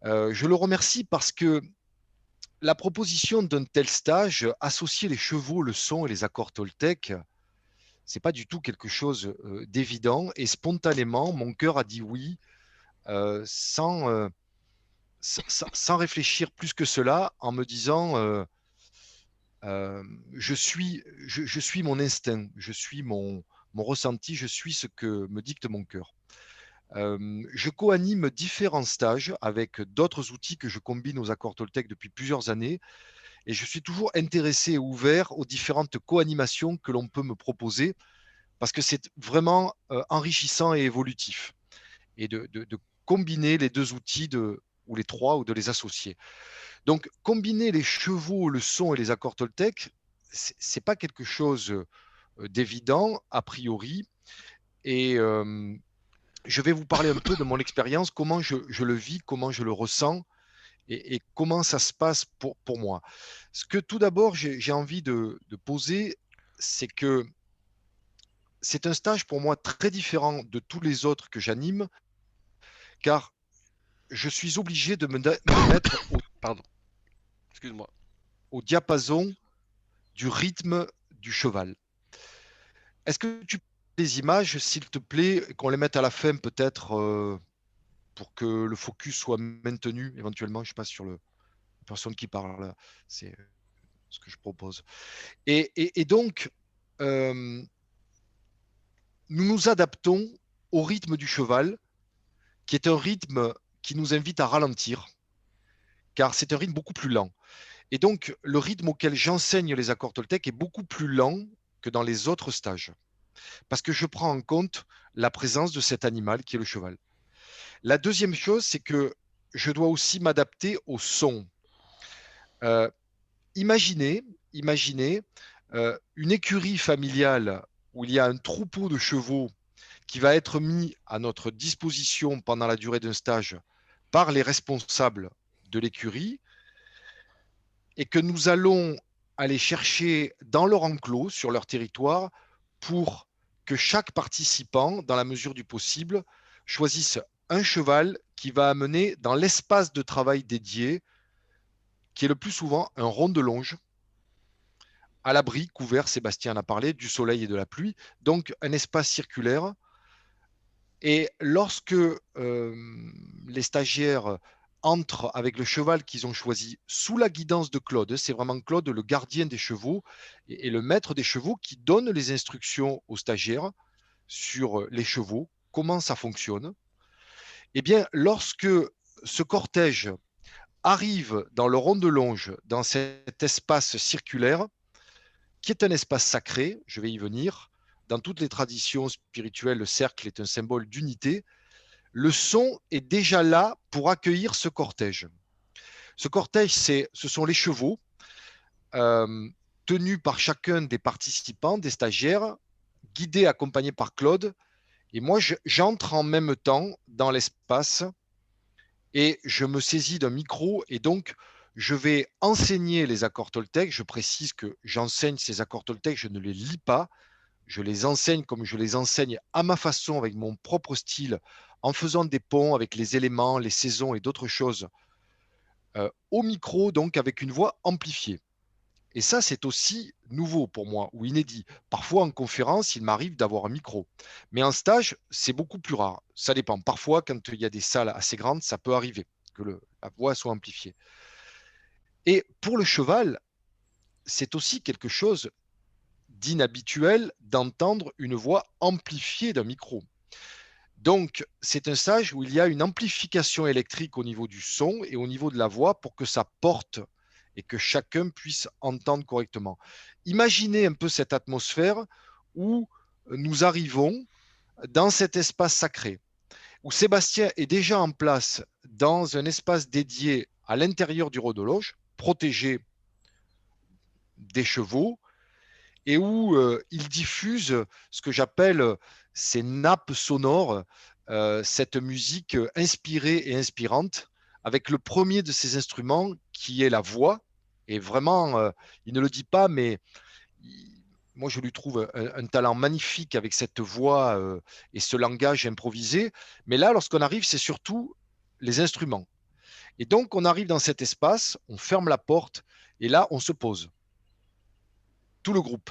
S4: Je le remercie parce que la proposition d'un tel stage, associer les chevaux, le son et les accords Toltec, c'est pas du tout quelque chose d'évident. Et spontanément, mon cœur a dit oui, sans réfléchir plus que cela, en me disant je suis mon instinct, je suis mon ressenti, je suis ce que me dicte mon cœur. Je co-anime différents stages avec d'autres outils que je combine aux accords Toltec depuis plusieurs années, et je suis toujours intéressé et ouvert aux différentes co-animations que l'on peut me proposer, parce que c'est vraiment enrichissant et évolutif, et de combiner les deux outils ou les trois, ou de les associer. Donc, combiner les chevaux, le son et les accords Toltec, c'est pas quelque chose d'évident a priori. Et je vais vous parler un peu de mon expérience, comment je le vis, comment je le ressens et comment ça se passe pour moi. Ce que tout d'abord j'ai envie de poser, c'est que c'est un stage pour moi très différent de tous les autres que j'anime, car je suis obligé de me mettre au diapason du rythme du cheval. Est-ce que tu peux des images, s'il te plaît, qu'on les mette à la fin peut-être pour que le focus soit maintenu éventuellement, je ne sais pas, sur la personne qui parle, c'est ce que je propose. Et donc, nous nous adaptons au rythme du cheval, qui est un rythme qui nous invite à ralentir, car c'est un rythme beaucoup plus lent. Et donc, le rythme auquel j'enseigne les accords Toltec est beaucoup plus lent que dans les autres stages, parce que je prends en compte la présence de cet animal qui est le cheval. La deuxième chose, c'est que je dois aussi m'adapter au son. Imaginez une écurie familiale où il y a un troupeau de chevaux qui va être mis à notre disposition pendant la durée d'un stage par les responsables de l'écurie, et que nous allons aller chercher dans leur enclos, sur leur territoire, pour que chaque participant, dans la mesure du possible, choisisse un cheval qui va amener dans l'espace de travail dédié, qui est le plus souvent un rond de longe, à l'abri, couvert, Sébastien en a parlé, du soleil et de la pluie, donc un espace circulaire. Et lorsque les stagiaires entrent avec le cheval qu'ils ont choisi sous la guidance de Claude. C'est vraiment Claude, le gardien des chevaux et le maître des chevaux, qui donne les instructions aux stagiaires sur les chevaux, comment ça fonctionne. Eh bien, lorsque ce cortège arrive dans le rond de longe, dans cet espace circulaire, qui est un espace sacré, je vais y venir. Dans toutes les traditions spirituelles, le cercle est un symbole d'unité. Le son est déjà là pour accueillir ce cortège. Ce cortège, ce sont les chevaux tenus par chacun des participants, des stagiaires, guidés, accompagnés par Claude. Et moi, j'entre en même temps dans l'espace et je me saisis d'un micro et donc je vais enseigner les accords toltèques. Je précise que j'enseigne ces accords toltèques, je ne les lis pas. Je les enseigne comme je les enseigne à ma façon, avec mon propre style, en faisant des ponts avec les éléments, les saisons et d'autres choses, au micro, donc avec une voix amplifiée. Et ça, c'est aussi nouveau pour moi, ou inédit. Parfois, en conférence, il m'arrive d'avoir un micro. Mais en stage, c'est beaucoup plus rare. Ça dépend. Parfois, quand il y a des salles assez grandes, ça peut arriver que la voix soit amplifiée. Et pour le cheval, c'est aussi quelque chose d'inhabituel d'entendre une voix amplifiée d'un micro. Donc, c'est un stage où il y a une amplification électrique au niveau du son et au niveau de la voix pour que ça porte et que chacun puisse entendre correctement. Imaginez un peu cette atmosphère où nous arrivons dans cet espace sacré, où Sébastien est déjà en place dans un espace dédié à l'intérieur du rodologe, protégé des chevaux, et où il diffuse ce que j'appelle ces nappes sonores, cette musique inspirée et inspirante, avec le premier de ces instruments qui est la voix. Et vraiment, il ne le dit pas, mais moi je lui trouve un talent magnifique avec cette voix et ce langage improvisé. Mais là, lorsqu'on arrive, c'est surtout les instruments. Et donc, on arrive dans cet espace, on ferme la porte, et là, on se pose. Tout le groupe.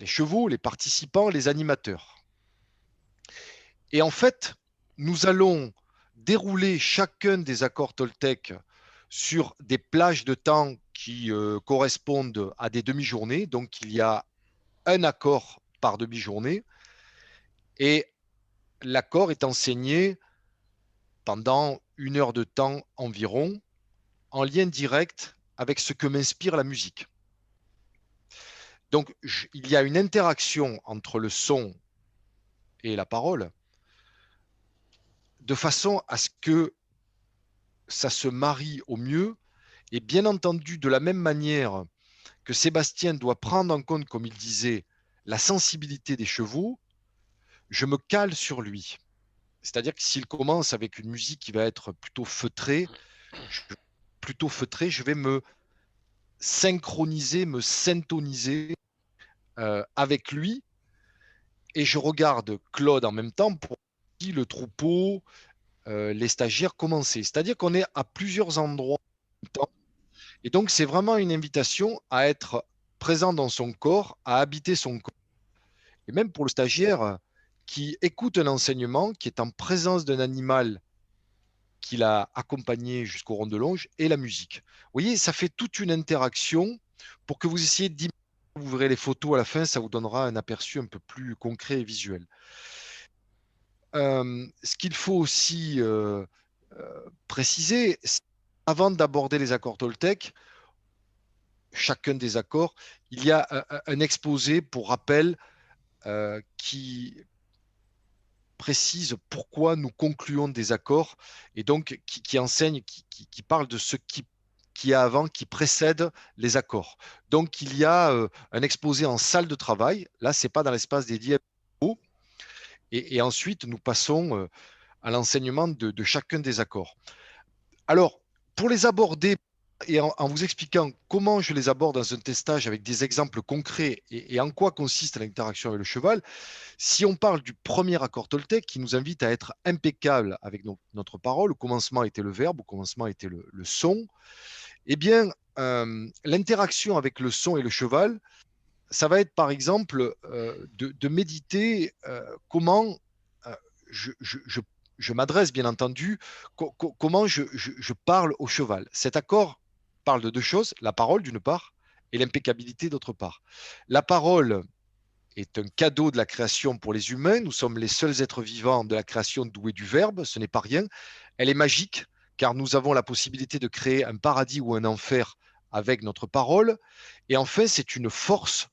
S4: Les chevaux, les participants, les animateurs. Et en fait, nous allons dérouler chacun des accords toltèques sur des plages de temps qui correspondent à des demi-journées. Donc, il y a un accord par demi-journée et l'accord est enseigné pendant 1 heure de temps environ, en lien direct avec ce que m'inspire la musique. Donc, il y a une interaction entre le son et la parole, de façon à ce que ça se marie au mieux. Et bien entendu, de la même manière que Sébastien doit prendre en compte, comme il disait, la sensibilité des chevaux, je me cale sur lui. C'est-à-dire que s'il commence avec une musique qui va être plutôt feutrée, je vais me synchroniser, me syntoniser avec lui. Et je regarde Claude en même temps pour le troupeau, les stagiaires commencer. C'est-à-dire qu'on est à plusieurs endroits en même temps. Et donc, c'est vraiment une invitation à être présent dans son corps, à habiter son corps. Et même pour le stagiaire qui écoute un enseignement, qui est en présence d'un animal qu'il a accompagné jusqu'au rond de longe, et la musique. Vous voyez, ça fait toute une interaction pour que vous essayiez d'imaginer. Vous verrez les photos à la fin, ça vous donnera un aperçu un peu plus concret et visuel. Ce qu'il faut aussi préciser, avant d'aborder les accords toltèques, chacun des accords, il y a un exposé pour rappel qui précise pourquoi nous concluons des accords et donc qui enseigne, qui parle de ce qui est avant, qui précède les accords. Donc il y a un exposé en salle de travail. Là, c'est pas dans l'espace dédié et ensuite nous passons à l'enseignement de chacun des accords. Alors, pour les aborder et en vous expliquant comment je les aborde dans un testage avec des exemples concrets et en quoi consiste l'interaction avec le cheval, si on parle du premier accord toltèque qui nous invite à être impeccable avec notre parole, au commencement était le verbe, au commencement était le son, eh bien, l'interaction avec le son et le cheval, ça va être par exemple de méditer comment je je m'adresse, bien entendu, comment je parle au cheval. Cet accord parle de deux choses, la parole d'une part et l'impeccabilité d'autre part. La parole est un cadeau de la création pour les humains. Nous sommes les seuls êtres vivants de la création doués du verbe, ce n'est pas rien. Elle est magique car nous avons la possibilité de créer un paradis ou un enfer avec notre parole. Et enfin, c'est une force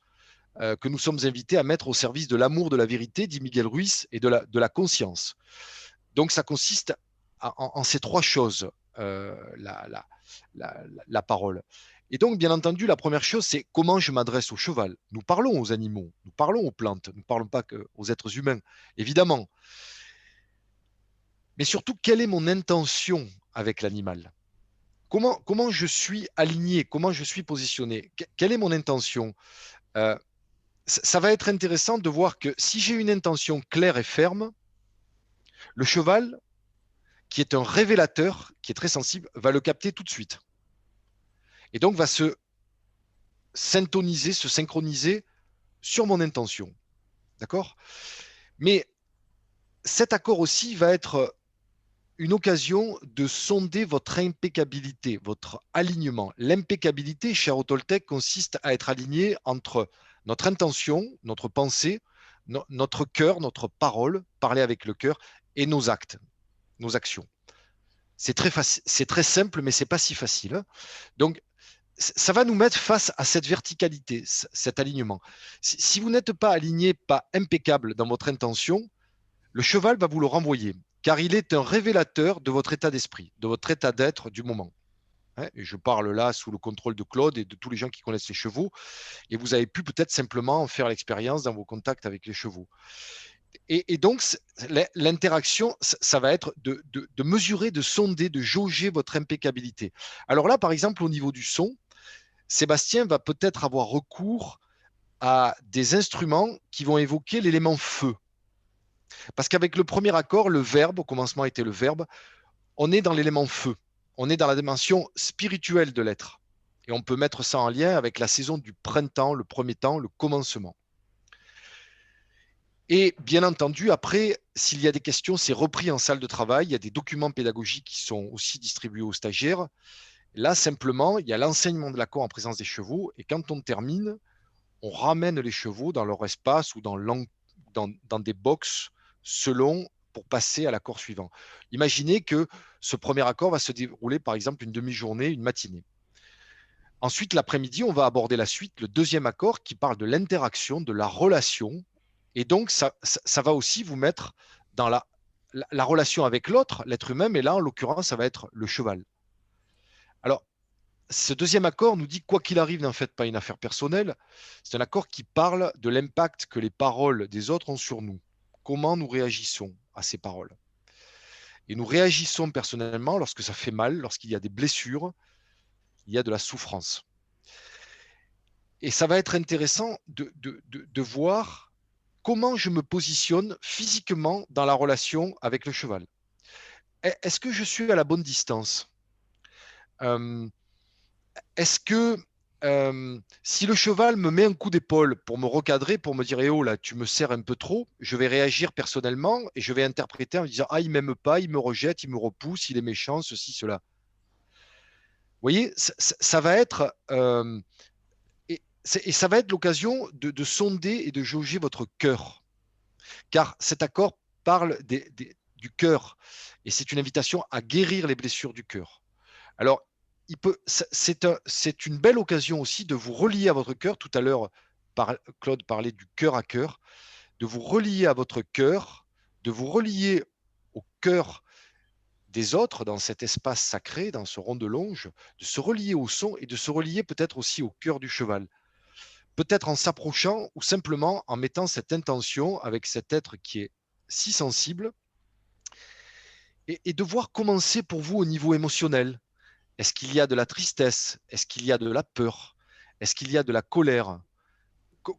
S4: que nous sommes invités à mettre au service de l'amour de la vérité, dit Miguel Ruiz, et de la conscience. Donc, ça consiste en ces trois choses, la parole. Et donc, bien entendu, la première chose, c'est comment je m'adresse au cheval. Nous parlons aux animaux, nous parlons aux plantes, nous ne parlons pas aux êtres humains, évidemment. Mais surtout, quelle est mon intention avec l'animal? Comment je suis aligné? Comment je suis positionné? Quelle est mon intention? Ça va être intéressant de voir que si j'ai une intention claire et ferme, le cheval, qui est un révélateur, qui est très sensible, va le capter tout de suite. Et donc va se syntoniser, se synchroniser sur mon intention. D'accord? Mais cet accord aussi va être une occasion de sonder votre impeccabilité, votre alignement. L'impeccabilité, cher au Toltec, consiste à être aligné entre notre intention, notre pensée, notre cœur, notre parole, parler avec le cœur, et nos actes, nos actions. C'est très simple, mais c'est pas si facile. Donc, ça va nous mettre face à cette verticalité, cet alignement. Si vous n'êtes pas aligné, pas impeccable dans votre intention, le cheval va vous le renvoyer, car il est un révélateur de votre état d'esprit, de votre état d'être du moment. Et je parle là sous le contrôle de Claude et de tous les gens qui connaissent les chevaux, et vous avez pu peut-être simplement faire l'expérience dans vos contacts avec les chevaux. Et donc, l'interaction, ça va être de mesurer, de sonder, de jauger votre impeccabilité. Alors là, par exemple, au niveau du son, Sébastien va peut-être avoir recours à des instruments qui vont évoquer l'élément feu. Parce qu'avec le premier accord, le verbe, au commencement était le verbe, on est dans l'élément feu. On est dans la dimension spirituelle de l'être. Et on peut mettre ça en lien avec la saison du printemps, le premier temps, le commencement. Et bien entendu, après, s'il y a des questions, c'est repris en salle de travail. Il y a des documents pédagogiques qui sont aussi distribués aux stagiaires. Là, simplement, il y a l'enseignement de l'accord en présence des chevaux. Et quand on termine, on ramène les chevaux dans leur espace ou dans des boxes selon pour passer à l'accord suivant. Imaginez que ce premier accord va se dérouler, par exemple, une demi-journée, une matinée. Ensuite, l'après-midi, on va aborder la suite, le deuxième accord qui parle de l'interaction, de la relation. Et donc, ça va aussi vous mettre dans la relation avec l'autre, l'être humain, mais là, en l'occurrence, ça va être le cheval. Alors, ce deuxième accord nous dit, quoi qu'il arrive, n'en faites pas une affaire personnelle. C'est un accord qui parle de l'impact que les paroles des autres ont sur nous. Comment nous réagissons à ces paroles. Et nous réagissons personnellement lorsque ça fait mal, lorsqu'il y a des blessures, il y a de la souffrance. Et ça va être intéressant de voir comment je me positionne physiquement dans la relation avec le cheval. Est-ce que je suis à la bonne distance? Est-ce que si le cheval me met un coup d'épaule pour me recadrer, pour me dire eh oh là, tu me serres un peu trop, je vais réagir personnellement et je vais interpréter en me disant ah, il m'aime pas, il me rejette, il me repousse, il est méchant, ceci, cela. Vous voyez, ça va être et ça va être l'occasion de sonder et de jauger votre cœur. Car cet accord parle du cœur et c'est une invitation à guérir les blessures du cœur. Alors, c'est une belle occasion aussi de vous relier à votre cœur. Tout à l'heure, Claude parlait du cœur à cœur, de vous relier à votre cœur, de vous relier au cœur des autres dans cet espace sacré, dans ce rond de longe, de se relier au son et de se relier peut-être aussi au cœur du cheval. Peut-être en s'approchant ou simplement en mettant cette intention avec cet être qui est si sensible et de voir comment c'est pour vous au niveau émotionnel. Est-ce qu'il y a de la tristesse? Est-ce qu'il y a de la peur? Est-ce qu'il y a de la colère?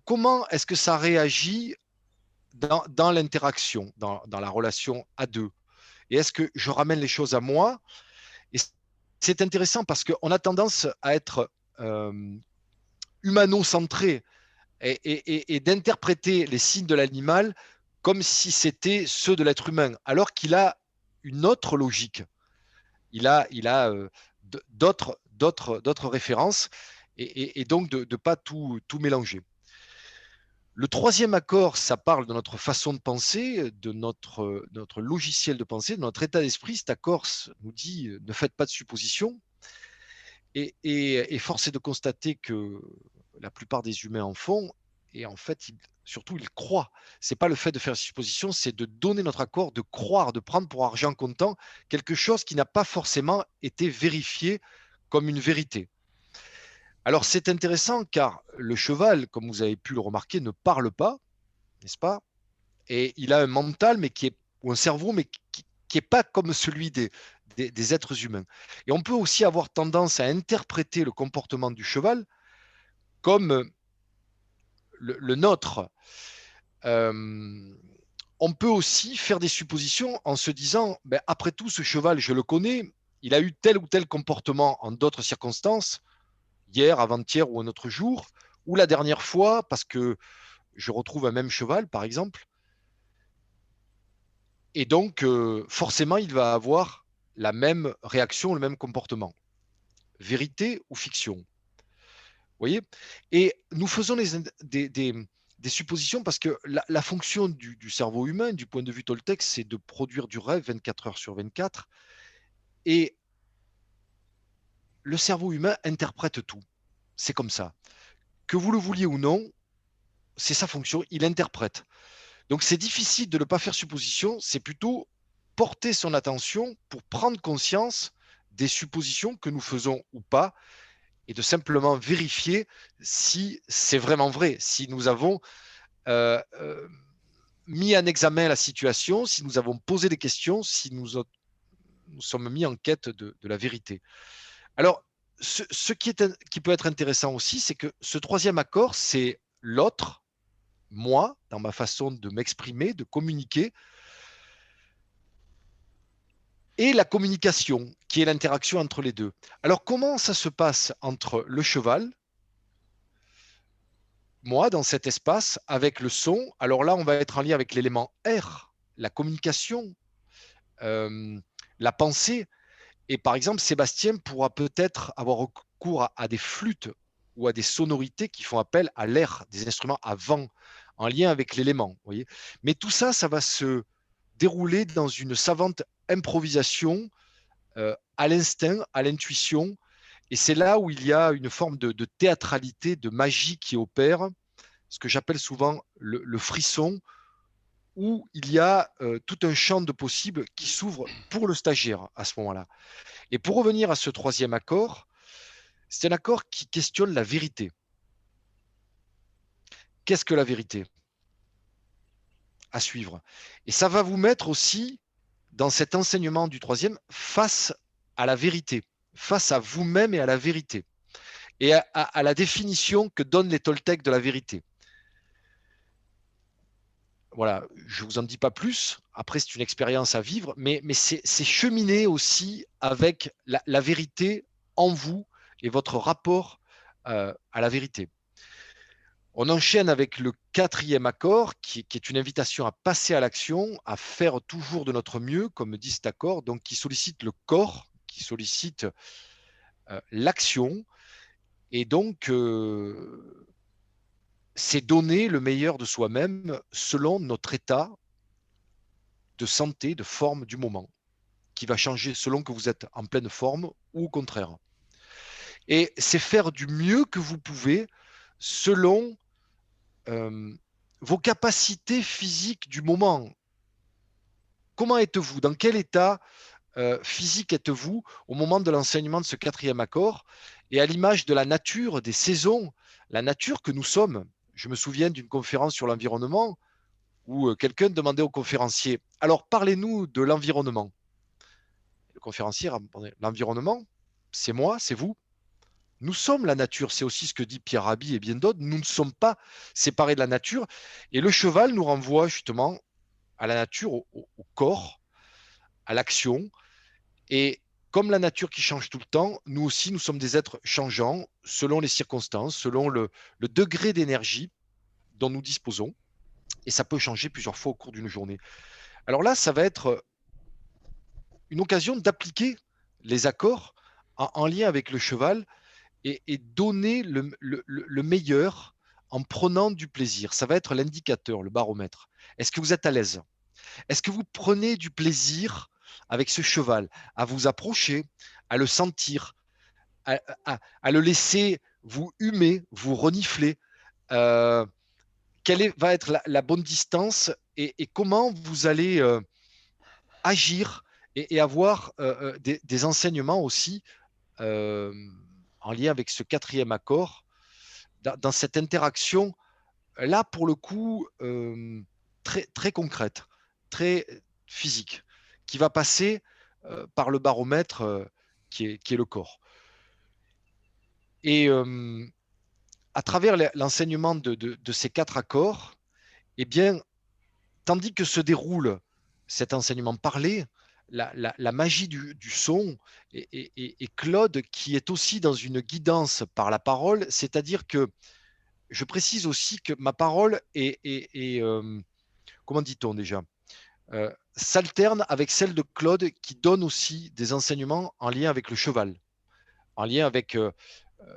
S4: Comment est-ce que ça réagit dans l'interaction, dans la relation à deux? Et est-ce que je ramène les choses à moi? Et c'est intéressant parce qu'on a tendance à être humano-centré et d'interpréter les signes de l'animal comme si c'était ceux de l'être humain, alors qu'il a une autre logique. Il a d'autres références et donc de ne pas tout mélanger. Le troisième accord, ça parle de notre façon de penser, de notre logiciel de pensée, de notre état d'esprit. Cet accord nous dit ne faites pas de suppositions. Et force est de constater que la plupart des humains en font. Et en fait, surtout, ils croient. Ce n'est pas le fait de faire des suppositions, c'est de donner notre accord, de croire, de prendre pour argent comptant quelque chose qui n'a pas forcément été vérifié comme une vérité. Alors, c'est intéressant car le cheval, comme vous avez pu le remarquer, ne parle pas, n'est-ce pas? Et il a un mental, ou un cerveau, mais qui n'est pas comme celui des êtres humains. Et on peut aussi avoir tendance à interpréter le comportement du cheval comme le nôtre. On peut aussi faire des suppositions en se disant, ben, après tout, ce cheval, je le connais, il a eu tel ou tel comportement en d'autres circonstances, hier, avant-hier ou un autre jour, ou la dernière fois, parce que je retrouve un même cheval, par exemple. Et donc, forcément, il va avoir la même réaction, le même comportement. Vérité ou fiction? Vous voyez? Et nous faisons des suppositions parce que la fonction du cerveau humain, du point de vue Toltec, c'est de produire du rêve 24 heures sur 24. Et le cerveau humain interprète tout. C'est comme ça. Que vous le vouliez ou non, c'est sa fonction, il interprète. Donc c'est difficile de ne pas faire supposition, c'est plutôt porter son attention pour prendre conscience des suppositions que nous faisons ou pas, et de simplement vérifier si c'est vraiment vrai, si nous avons mis en examen la situation, si nous avons posé des questions, si nous sommes mis en quête de la vérité. Alors, ce qui peut être intéressant aussi, c'est que ce troisième accord, c'est l'autre, moi, dans ma façon de m'exprimer, de communiquer, et la communication, qui est l'interaction entre les deux. Alors, comment ça se passe entre le cheval, moi, dans cet espace, avec le son? Alors là, on va être en lien avec l'élément R, la communication, la pensée. Et par exemple, Sébastien pourra peut-être avoir recours à des flûtes ou à des sonorités qui font appel à l'air, des instruments à vent, en lien avec l'élément. Voyez. Mais tout ça, ça va se dérouler dans une savante improvisation, à l'instinct, à l'intuition. Et c'est là où il y a une forme de théâtralité, de magie qui opère, ce que j'appelle souvent le frisson, où il y a tout un champ de possibles qui s'ouvre pour le stagiaire à ce moment-là. Et pour revenir à ce troisième accord, c'est un accord qui questionne la vérité. Qu'est-ce que la vérité? À suivre. Et ça va vous mettre aussi, dans cet enseignement du troisième, face à la vérité, face à vous-même et à la vérité, et à la définition que donnent les Toltecs de la vérité. Voilà, je ne vous en dis pas plus. Après, c'est une expérience à vivre, mais c'est cheminer aussi avec la vérité en vous et votre rapport à la vérité. On enchaîne avec le quatrième accord, qui est une invitation à passer à l'action, à faire toujours de notre mieux, comme dit cet accord, donc qui sollicite le corps, qui sollicite l'action, et donc c'est donner le meilleur de soi-même selon notre état de santé, de forme du moment, qui va changer selon que vous êtes en pleine forme ou au contraire. Et c'est faire du mieux que vous pouvez selon vos capacités physiques du moment. Comment êtes-vous? Dans quel état physique êtes-vous au moment de l'enseignement de ce quatrième accord? Et à l'image de la nature, des saisons, la nature que nous sommes. Je me souviens d'une conférence sur l'environnement où quelqu'un demandait au conférencier, alors parlez-nous de l'environnement. Le conférencier répondait, l'environnement, c'est moi, c'est vous. Nous sommes la nature, c'est aussi ce que dit Pierre Rabhi et bien d'autres. Nous ne sommes pas séparés de la nature. Et le cheval nous renvoie justement à la nature, au corps, à l'action. Et comme la nature qui change tout le temps, nous aussi, nous sommes des êtres changeants selon les circonstances, selon le degré d'énergie dont nous disposons. Et ça peut changer plusieurs fois au cours d'une journée. Alors là, ça va être une occasion d'appliquer les accords en lien avec le cheval et donner le meilleur en prenant du plaisir. Ça va être l'indicateur, le baromètre. Est-ce que vous êtes à l'aise? Est-ce que vous prenez du plaisir avec ce cheval, à vous approcher, à le sentir, à le laisser vous humer, vous renifler? Quelle va être la bonne distance et comment vous allez agir et avoir des enseignements aussi en lien avec ce quatrième accord dans cette interaction là pour le coup très, très concrète, très physique, qui va passer par le baromètre qui est le corps. Et à travers l'enseignement de ces 4 accords, eh bien, tandis que se déroule cet enseignement parlé, la magie du son et Claude qui est aussi dans une guidance par la parole, c'est-à-dire que je précise aussi que ma parole est comment dit-on déjà, s'alterne avec celle de Claude qui donne aussi des enseignements en lien avec le cheval, en lien avec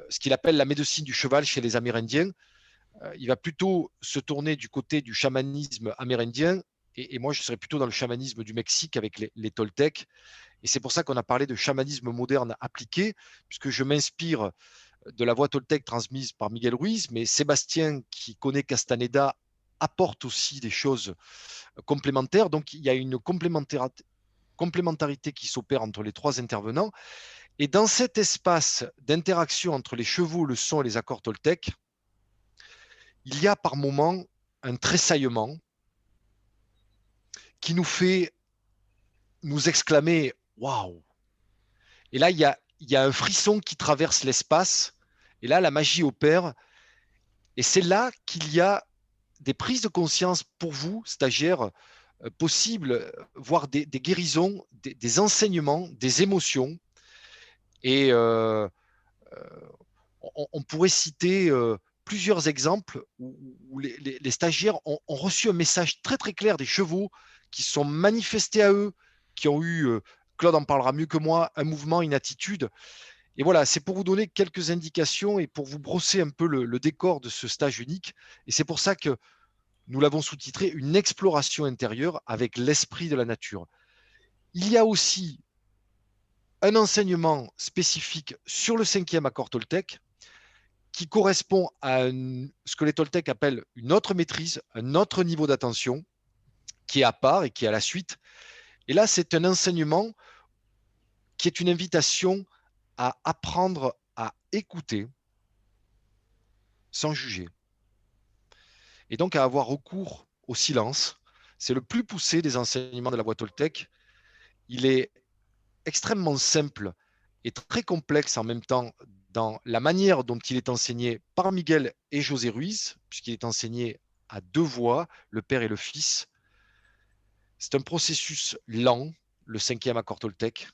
S4: ce qu'il appelle la médecine du cheval chez les Amérindiens. Il va plutôt se tourner du côté du chamanisme amérindien et moi je serais plutôt dans le chamanisme du Mexique avec les Toltecs. Et c'est pour ça qu'on a parlé de chamanisme moderne appliqué, puisque je m'inspire de la voix toltèque transmise par Miguel Ruiz, mais Sébastien, qui connaît Castaneda, apporte aussi des choses complémentaires. Donc il y a une complémentarité qui s'opère entre les 3 intervenants. Et dans cet espace d'interaction entre les chevaux, le son et les accords toltèques, il y a par moments un tressaillement qui nous fait nous exclamer « Waouh !» Et là, il y a un frisson qui traverse l'espace. Et là, la magie opère. Et c'est là qu'il y a des prises de conscience pour vous, stagiaires, possibles, voire des guérisons, des enseignements, des émotions. Et on pourrait citer plusieurs exemples où les stagiaires ont reçu un message très très clair des chevaux qui sont manifestés à eux, qui ont eu, Claude en parlera mieux que moi, un mouvement, une attitude. Et voilà, c'est pour vous donner quelques indications et pour vous brosser un peu le décor de ce stage unique. Et c'est pour ça que nous l'avons sous-titré une exploration intérieure avec l'esprit de la nature. Il y a aussi un enseignement spécifique sur le 5e accord toltèque qui correspond à ce que les Toltecs appellent une autre maîtrise, un autre niveau d'attention qui est à part et qui est à la suite. Et là, c'est un enseignement qui est une invitation à apprendre à écouter sans juger. Et donc à avoir recours au silence. C'est le plus poussé des enseignements de la voie toltèque. Il est extrêmement simple et très complexe en même temps dans la manière dont il est enseigné par Miguel et José Ruiz, puisqu'il est enseigné à 2 voix, le père et le fils. C'est un processus lent, le 5e accord toltèque.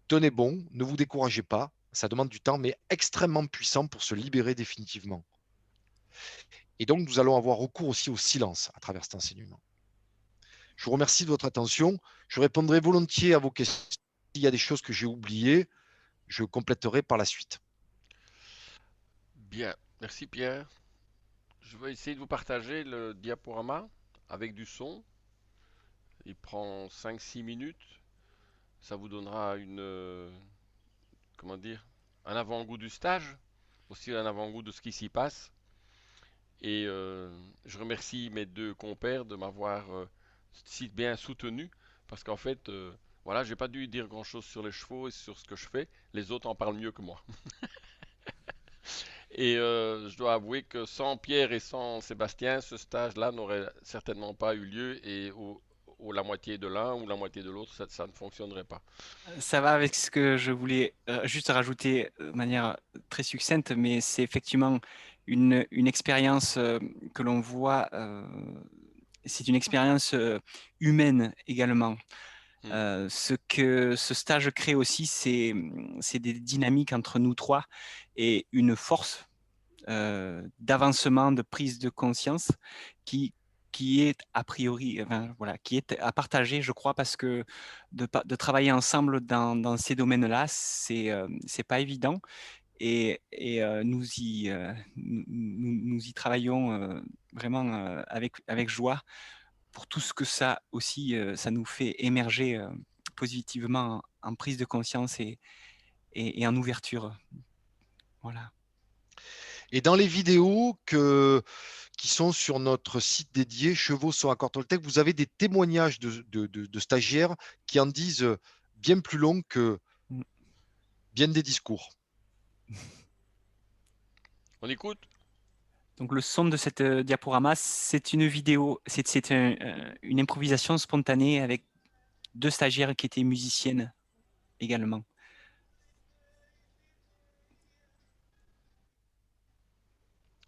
S4: Tenez bon, ne vous découragez pas, ça demande du temps, mais extrêmement puissant pour se libérer définitivement. Et donc, nous allons avoir recours aussi au silence à travers cet enseignement. Je vous remercie de votre attention. Je répondrai volontiers à vos questions. S'il y a des choses que j'ai oubliées, je compléterai par la suite.
S2: Bien, merci Pierre. Je vais essayer de vous partager le diaporama avec du son. Il prend 5-6 minutes. Ça vous donnera comment dire, un avant-goût du stage, aussi un avant-goût de ce qui s'y passe. Et je remercie mes 2 compères de m'avoir si bien soutenu, parce qu'en fait, voilà, j'ai pas dû dire grand-chose sur les chevaux et sur ce que je fais. Les autres en parlent mieux que moi. Et je dois avouer que sans Pierre et sans Sébastien, ce stage-là n'aurait certainement pas eu lieu et la moitié de l'un ou la moitié de l'autre, ça ne fonctionnerait pas.
S1: Ça va avec ce que je voulais juste rajouter de manière très succincte, mais c'est effectivement une expérience que l'on voit, c'est une expérience humaine également. Ce que ce stage crée aussi, c'est des dynamiques entre nous 3 et une force d'avancement, de prise de conscience qui qui est a priori, qui est à partager, je crois, parce que de travailler ensemble dans ces domaines-là, c'est pas évident. Et nous y travaillons vraiment avec joie pour tout ce que ça aussi, ça nous fait émerger positivement en prise de conscience et en ouverture. Voilà.
S4: Et dans les vidéos qui sont sur notre site dédié Chevaux sont accord Toltec, vous avez des témoignages de stagiaires qui en disent bien plus long que bien des discours.
S2: On écoute?
S1: Donc le son de cette diaporama, c'est une vidéo, c'est une improvisation spontanée avec 2 stagiaires qui étaient musiciennes également.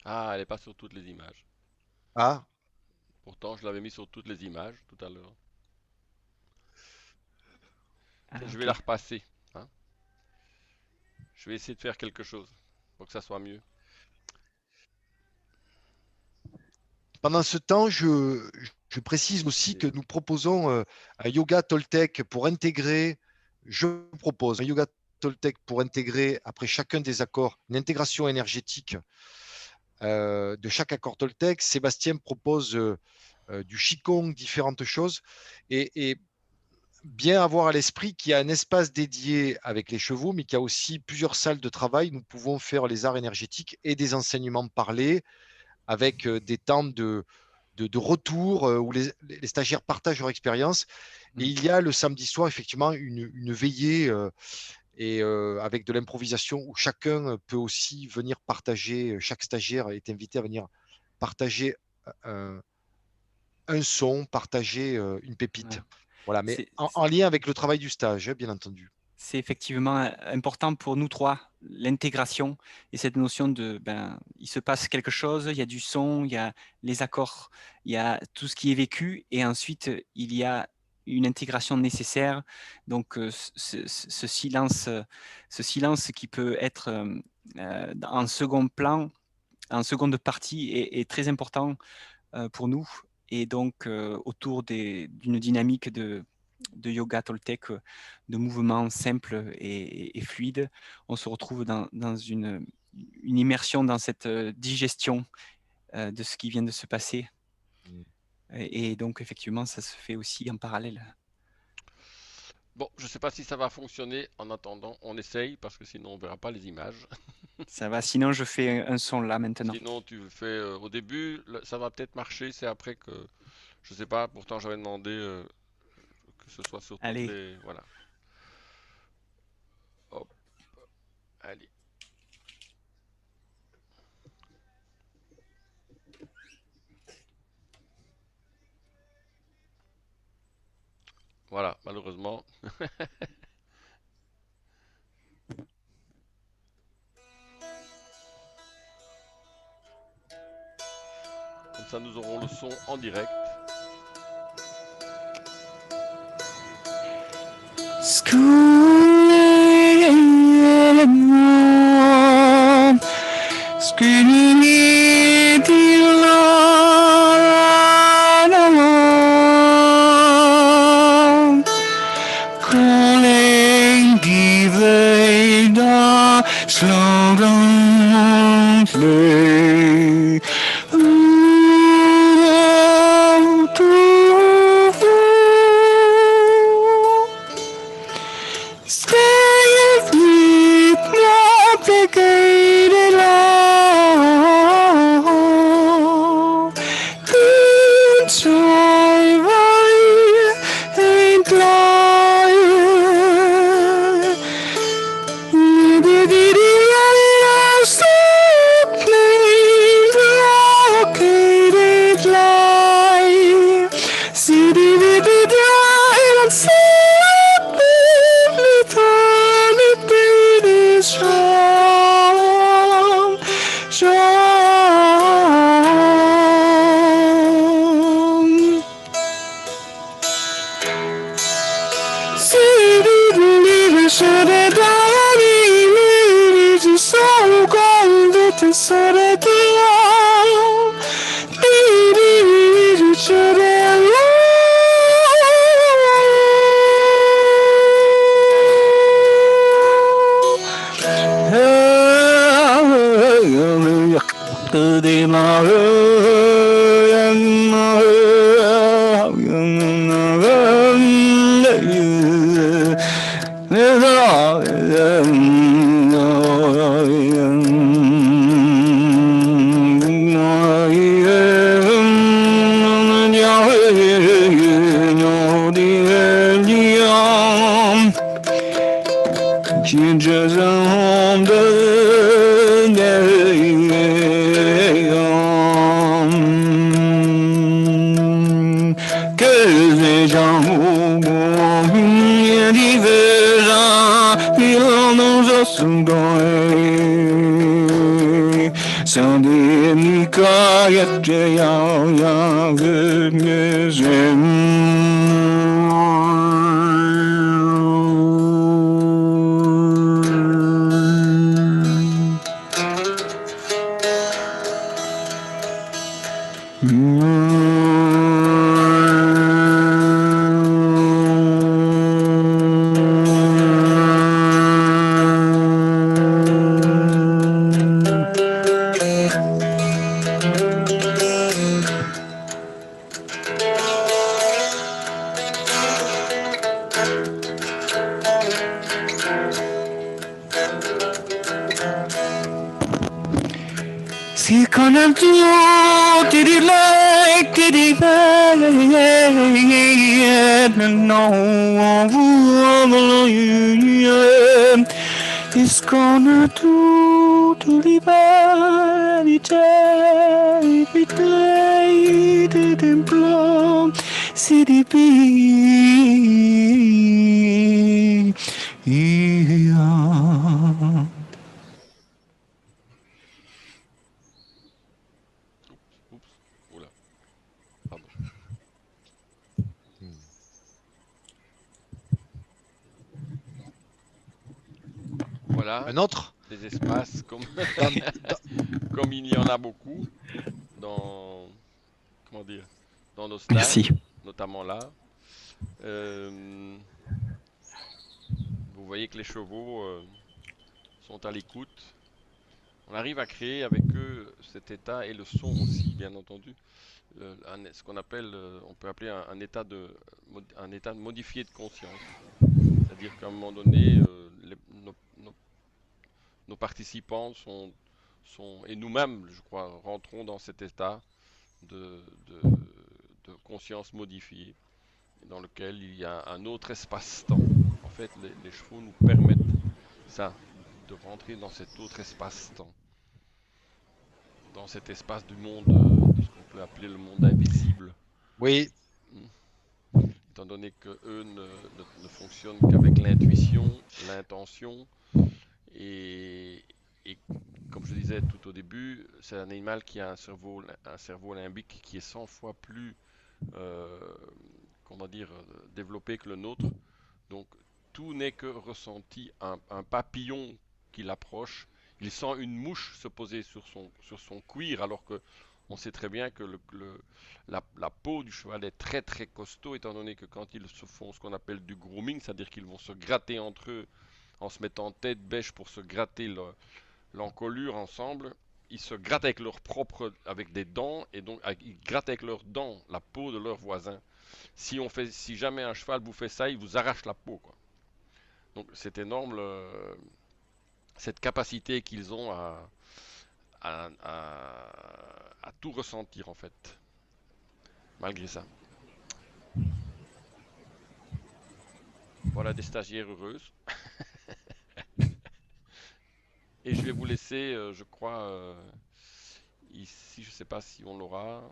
S2: Ah, elle n'est pas sur toutes les images.
S4: Ah,
S2: Pourtant, je l'avais mis sur toutes les images tout à l'heure. Je vais la repasser. Hein. Je vais essayer de faire quelque chose pour que ça soit mieux.
S4: pendant ce temps, je précise aussi que nous proposons un yoga Toltec pour intégrer, je propose un yoga Toltec pour intégrer, après chacun des accords, une intégration énergétique de chaque accord Toltec. Sébastien propose du Qigong, différentes choses. Et bien avoir à l'esprit qu'il y a un espace dédié avec les chevaux, mais qu'il y a aussi plusieurs salles de travail. Nous pouvons faire les arts énergétiques et des enseignements parlés avec des temps de retour où les stagiaires partagent leur expérience. Et il y a le samedi soir, effectivement, une veillée avec de l'improvisation où chacun peut aussi venir partager, chaque stagiaire est invité à venir partager un son, partager une pépite. Ouais. Voilà, mais en lien avec le travail du stage, bien entendu.
S1: C'est effectivement important pour nous 3, l'intégration et cette notion de, il se passe quelque chose, il y a du son, il y a les accords, il y a tout ce qui est vécu et ensuite il y a une intégration nécessaire. Donc ce silence qui peut être en second plan, en seconde partie est très important pour nous. Et donc autour d'une dynamique de yoga Toltec, de mouvements simples et fluides, on se retrouve dans une immersion dans cette digestion de ce qui vient de se passer. Et donc, effectivement, ça se fait aussi en parallèle.
S2: Bon, je ne sais pas si ça va fonctionner. En attendant, on essaye parce que sinon on ne verra pas les images.
S1: Ça va, sinon je fais un son là maintenant.
S2: Sinon tu le fais au début, ça va peut-être marcher, c'est après que... Je sais pas, pourtant j'avais demandé que ce soit sur toutes les... Voilà. Hop. Allez. Voilà, malheureusement. Comme ça, nous aurons le son en direct.
S1: It's gonna do to the vanity, CDP.
S2: Oula. Pardon. Voilà.
S4: Un autre?
S2: Des espaces comme, comme il y en a beaucoup dans, comment dire, dans nos stades,
S1: Merci.
S2: notamment là. Vous voyez que les chevaux sont à l'écoute. On arrive à créer avec eux cet état et le son aussi, bien entendu. Ce qu'on appelle, on peut appeler un état modifié de conscience. C'est-à-dire qu'à un moment donné, nos participants et nous-mêmes, je crois, rentrons dans cet état de conscience modifiée, dans lequel il y a un autre espace-temps. En fait, les chevaux nous permettent ça, de rentrer dans cet autre espace-temps, dans cet espace du monde, de ce qu'on peut appeler le monde invisible.
S4: Oui.
S2: Étant donné qu'eux ne fonctionnent qu'avec l'intuition, l'intention, et comme je disais tout au début, c'est un animal qui a un cerveau limbique qui est 100 fois plus comment dire, développé que le nôtre. Donc tout n'est que ressenti. Un papillon qui l'approche, il sent une mouche se poser sur son cuir, alors que on sait très bien que la peau du cheval est très très costaud, étant donné que quand ils se font ce qu'on appelle du grooming, c'est-à-dire qu'ils vont se gratter entre eux en se mettant tête bêche pour se gratter l'encolure ensemble, ils se grattent avec des dents, et donc ils grattent avec leurs dents la peau de leur voisin. Si jamais un cheval vous fait ça, il vous arrache la peau, quoi. Donc c'est énorme cette capacité qu'ils ont à tout ressentir, en fait, malgré ça. Voilà des stagiaires heureuses. Et je vais vous laisser, je crois, ici, je ne sais pas si on l'aura.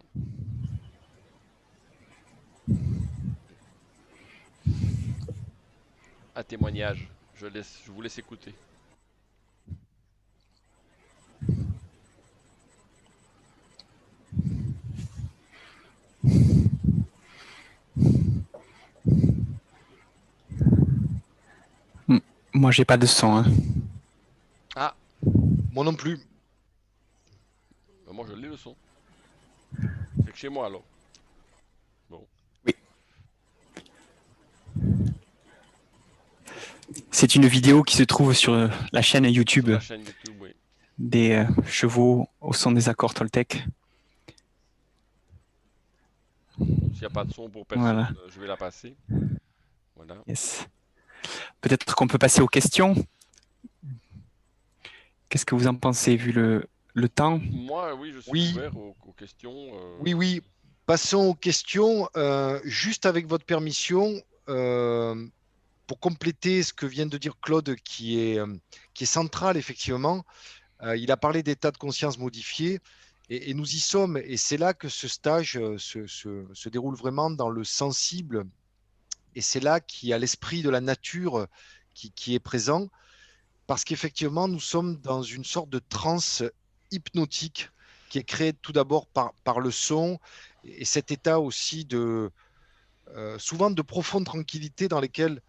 S2: Un témoignage. Je vous laisse écouter.
S1: Moi, j'ai pas de son. Hein.
S4: Ah, moi non plus.
S2: Moi, je l'ai le son. C'est que chez moi, alors. Bon.
S1: Oui. C'est une vidéo qui se trouve sur la chaîne YouTube.
S2: La chaîne YouTube, oui.
S1: des chevaux au son des accords Toltec.
S2: S'il n'y a pas de son pour personne,
S1: Voilà.
S2: Je vais la passer. Voilà.
S1: Yes. Peut-être qu'on peut passer aux questions. Qu'est-ce que vous en pensez, vu le temps?
S2: Moi, oui, je suis
S4: Oui,
S2: ouvert aux questions.
S4: oui. Passons aux questions. Juste avec votre permission, pour compléter ce que vient de dire Claude, qui est central, effectivement. Il a parlé d'état de conscience modifié. Et nous y sommes. Et c'est là que ce stage se déroule vraiment dans le sensible. Et c'est là qu'il y a l'esprit de la nature qui est présent. Parce qu'effectivement, nous sommes dans une sorte de transe hypnotique qui est créée tout d'abord par le son et cet état aussi souvent de profonde tranquillité dans lesquels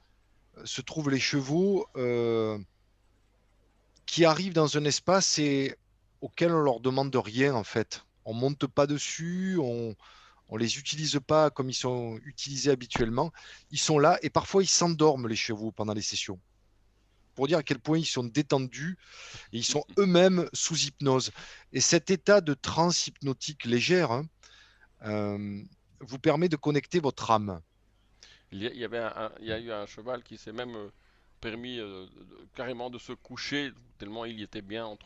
S4: se trouvent les chevaux qui arrivent dans un espace et auquel on leur demande rien en fait. On monte pas dessus, on les utilise pas comme ils sont utilisés habituellement. Ils sont là et parfois ils s'endorment les chevaux pendant les sessions. Pour dire à quel point ils sont détendus et ils sont eux-mêmes sous hypnose. Et cet état de transe hypnotique légère vous permet de connecter votre âme.
S2: Il y a eu un cheval qui s'est même permis carrément de se coucher, tellement il y était bien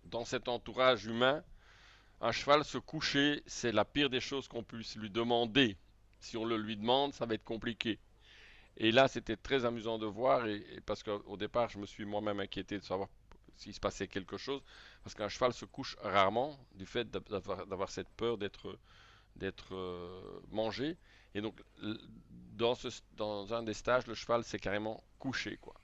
S2: dans cet entourage humain. Un cheval se coucher, c'est la pire des choses qu'on puisse lui demander. Si on le lui demande, ça va être compliqué. Et là, c'était très amusant de voir, et parce qu'au départ, je me suis moi-même inquiété de savoir s'il se passait quelque chose, parce qu'un cheval se couche rarement du fait d'avoir cette peur d'être mangé. Et donc, dans un des stages, le cheval s'est carrément couché, quoi.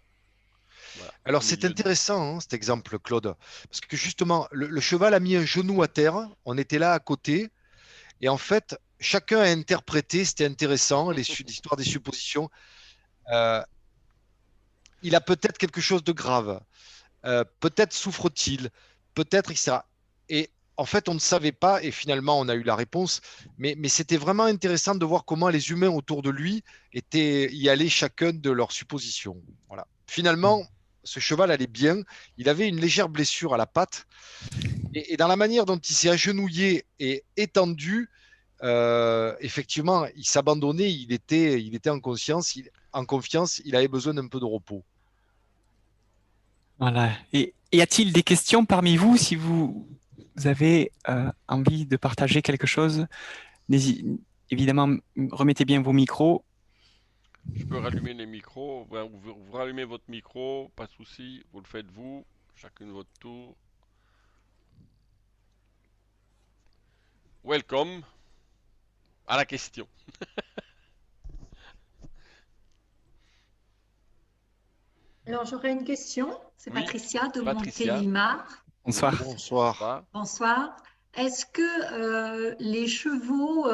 S2: Voilà,
S4: Alors
S2: au
S4: c'est
S2: milieu.
S4: intéressant cet exemple, Claude, parce que justement, le cheval a mis un genou à terre, on était là à côté, et en fait, chacun a interprété, c'était intéressant, l'histoire des suppositions. Euh, il a peut-être quelque chose de grave, peut-être souffre-t-il, peut-être, etc. Et en fait, on ne savait pas, et finalement, on a eu la réponse, mais c'était vraiment intéressant de voir comment les humains autour de lui y allaient chacun de leurs suppositions. Voilà. Finalement, ce cheval allait bien, il avait une légère blessure à la patte, et dans la manière dont il s'est agenouillé et étendu, effectivement, il s'abandonnait, il était en conscience, en confiance, il avait besoin d'un peu de repos.
S1: Voilà. Et y a-t-il des questions parmi vous? Si vous avez envie de partager quelque chose, évidemment, remettez bien vos micros.
S2: Je peux rallumer les micros. Vous rallumez votre micro, pas de souci. Vous le faites vous, chacune votre tour. Welcome à la question.
S3: Alors, j'aurais une question. C'est
S2: Oui,
S3: Patricia de
S2: Patricia.
S3: Montélimar.
S1: Bonsoir.
S2: Oui,
S4: Bonsoir.
S3: Bonsoir. Est-ce que les chevaux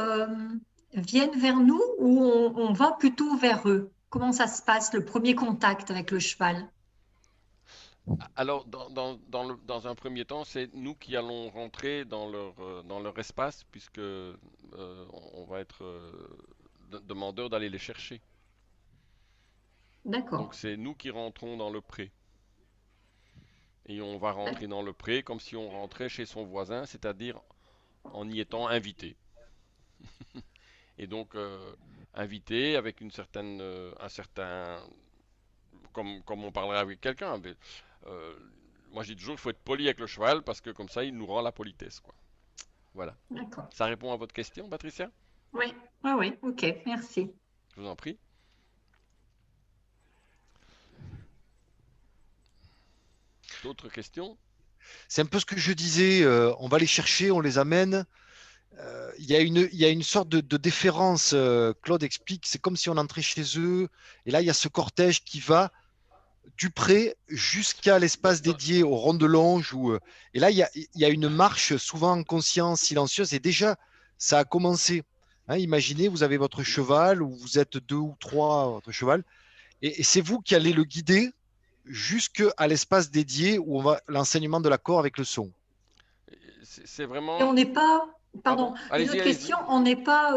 S3: viennent vers nous ou on va plutôt vers eux? Comment ça se passe, le premier contact avec le cheval?
S2: Alors, dans un premier temps, c'est nous qui allons rentrer dans leur espace, puisque on va être demandeur d'aller les chercher. Donc,
S3: D'accord.
S2: c'est nous qui rentrons dans le pré. Et on va rentrer dans le pré comme si on rentrait chez son voisin, c'est-à-dire en y étant invité. Et donc, invité avec un certain, comme on parlerait avec quelqu'un. Euh, Moi, je dis toujours, il faut être poli avec le cheval parce que comme ça, il nous rend la politesse, quoi. Voilà.
S3: D'accord.
S2: Ça répond à votre question, Patricia?
S3: Oui, oui, oui. Ok, merci.
S2: Je vous en prie. D'autres questions?
S4: C'est un peu ce que je disais, on va les chercher, on les amène. Il y a une sorte de déférence, Claude explique, c'est comme si on entrait chez eux, et là il y a ce cortège qui va du pré jusqu'à
S2: Dans-
S4: l'espace
S2: dans-
S4: dédié au rond de longe. Et là il y a une marche souvent consciente, silencieuse, et déjà ça a commencé. Hein, imaginez, vous avez votre cheval, ou vous êtes deux ou trois, votre cheval, et c'est vous qui allez le guider jusqu'à l'espace dédié où on va l'enseignement de l'accord avec le son.
S2: C'est
S3: Et on
S2: vraiment...
S3: n'est pas, pardon,
S2: Pardon?
S3: une
S2: Allez-y,
S3: autre
S2: allez-y.
S3: question, on n'est pas,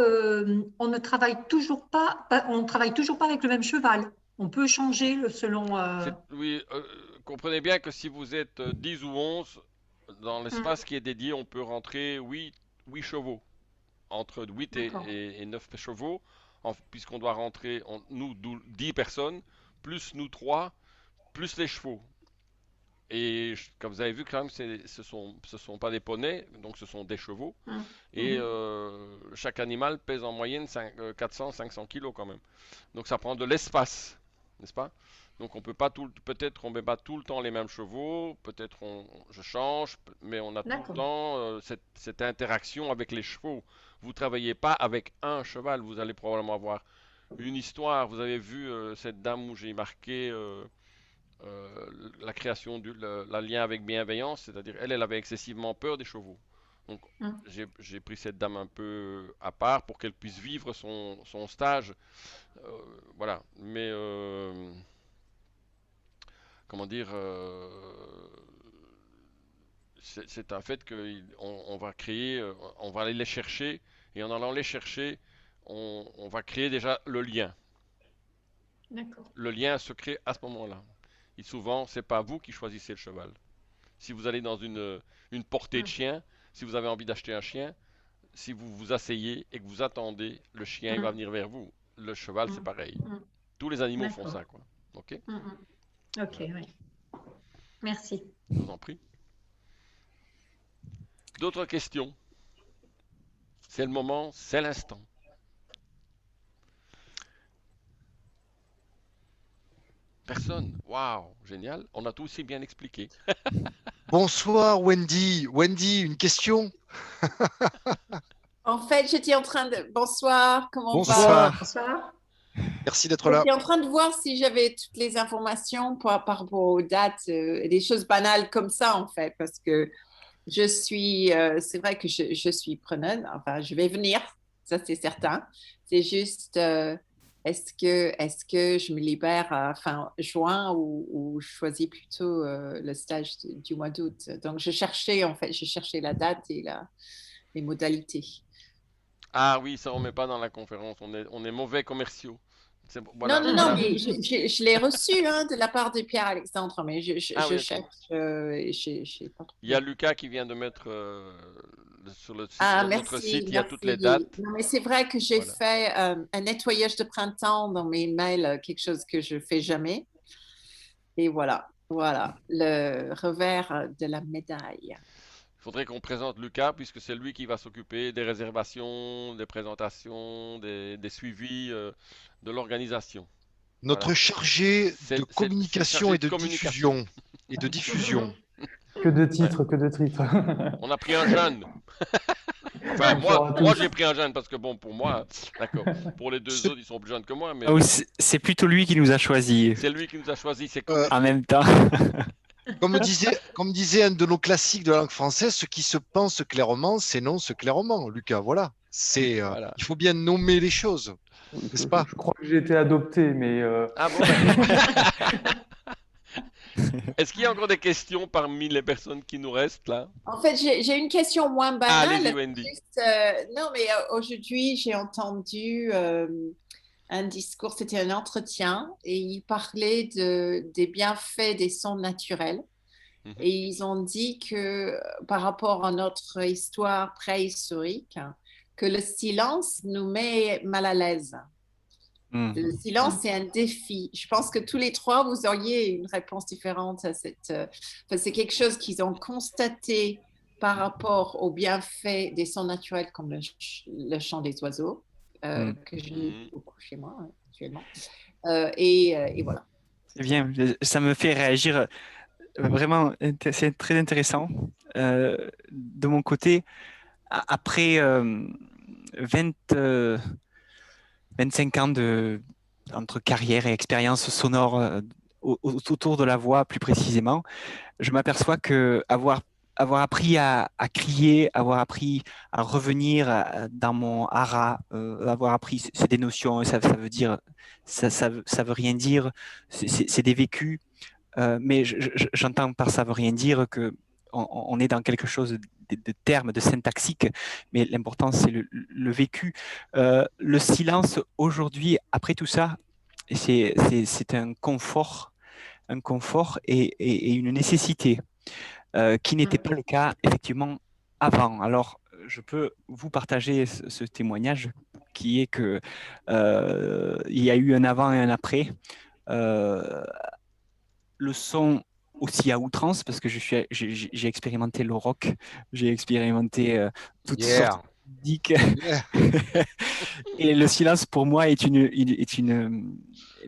S3: on ne travaille toujours pas, on travaille toujours pas avec le même cheval. On peut changer selon.
S2: Oui, comprenez bien que si vous êtes 10 ou 11, dans l'espace qui est dédié, on peut rentrer 8 chevaux. Entre 8 et 9 chevaux, puisqu'on doit rentrer, nous 10 personnes, plus nous 3, plus les chevaux. Et comme vous avez vu, quand même, ce sont pas des poneys, donc ce sont des chevaux. Et chaque animal pèse en moyenne 400-500 kilos quand même. Donc ça prend de l'espace, n'est-ce pas? Donc on peut pas peut-être on met pas tout le temps les mêmes chevaux, peut-être je change, mais on a tout le temps cette interaction avec les chevaux. Vous travaillez pas avec un cheval, vous allez probablement avoir une histoire. Vous avez vu cette dame où j'ai marqué la création la lien avec bienveillance, c'est-à-dire elle avait excessivement peur des chevaux. Donc j'ai pris cette dame un peu à part pour qu'elle puisse vivre son stage. Voilà, mais comment dire, c'est un fait qu'on va créer, on va aller les chercher, et en allant les chercher, on va créer déjà le lien.
S3: D'accord.
S2: Le lien se crée à ce moment-là. Et souvent, c'est pas vous qui choisissez le cheval. Si vous allez dans une portée de chien, si vous avez envie d'acheter un chien, si vous vous asseyez et que vous attendez, le chien il va venir vers vous. Le cheval, c'est pareil. Tous les animaux font ça, quoi. Ok.
S3: Ok, oui. Merci.
S2: Je vous en prie. D'autres questions? C'est le moment, c'est l'instant. Personne. Waouh, génial. On a tout aussi bien expliqué.
S4: Bonsoir Wendy. Wendy, une question?
S6: En fait, j'étais en train de... Bonsoir, comment
S4: Bonsoir.
S6: va?
S3: Bonsoir.
S4: Merci d'être là.
S6: J'étais en train de voir si j'avais toutes les informations par rapport aux dates, des choses banales comme ça, en fait, parce que je suis... c'est vrai que je suis preneuse, enfin, je vais venir, ça c'est certain. C'est juste, est-ce que je me libère à fin juin ou je choisis plutôt le stage du mois d'août? Donc, je cherchais la date et les modalités.
S2: Ah oui, ça on met pas dans la conférence. On est mauvais commerciaux. Voilà,
S6: non,
S2: voilà.
S6: mais je l'ai reçu de la part de Pierre-Alexandre, mais je
S2: oui,
S6: cherche. J'ai pas trouvé.
S2: Il y a Lucas qui vient de mettre sur le site, notre
S6: merci,
S2: site, il y a toutes les dates.
S6: Non, mais c'est vrai que j'ai fait un nettoyage de printemps dans mes mails, quelque chose que je fais jamais. Et voilà, le revers de la médaille.
S2: Il faudrait qu'on présente Lucas, puisque c'est lui qui va s'occuper des réservations, des présentations, des suivis de l'organisation.
S4: Notre chargé de communication et de diffusion.
S5: Que de titres, que de titres.
S2: On a pris un jeune. Enfin, moi j'ai pris un jeune parce que bon, pour moi, d'accord. Pour les deux autres, ils sont plus jeunes que moi. Mais
S1: c'est plutôt lui qui nous a choisis.
S2: C'est lui qui nous a choisis. C'est
S1: en même temps.
S4: Comme disait un de nos classiques de la langue française, ce qui se pense clairement s'énonce clairement, Lucas. Voilà.
S2: Voilà.
S4: Il faut bien nommer les choses, n'est-ce pas?
S5: Je crois que j'ai été adopté, mais...
S2: Ah bon? Est-ce qu'il y a encore des questions parmi les personnes qui nous restent là?
S6: En fait, j'ai une question moins banale.
S2: Allez-y, Wendy.
S6: Non, mais aujourd'hui, j'ai entendu un discours, c'était un entretien, et il parlait des bienfaits des sons naturels. Et ils ont dit que par rapport à notre histoire préhistorique, que le silence nous met mal à l'aise. Le silence, c'est un défi. Je pense que tous les trois, vous auriez une réponse différente à cette... c'est quelque chose qu'ils ont constaté par rapport aux bienfaits des sons naturels comme le chant des oiseaux, que je lis beaucoup chez moi actuellement. Et voilà.
S1: C'est bien, ça me fait réagir vraiment, c'est très intéressant. De mon côté, après 25 ans entre carrière et expérience sonore autour de la voix plus précisément, je m'aperçois que avoir appris à crier, avoir appris à revenir dans mon hara, avoir appris, c'est des notions, ça veut dire, ça veut rien dire, c'est des vécus, mais j'entends par ça veut rien dire que on est dans quelque chose de termes, de syntaxique, mais l'important c'est le vécu. Le silence aujourd'hui, après tout ça, c'est un confort un confort et une nécessité qui n'était pas le cas effectivement avant. Alors, je peux vous partager ce témoignage qui est que il y a eu un avant et un après. Le son aussi à outrance parce que j'ai expérimenté le rock, j'ai expérimenté toutes sortes de musiques. Et le silence pour moi est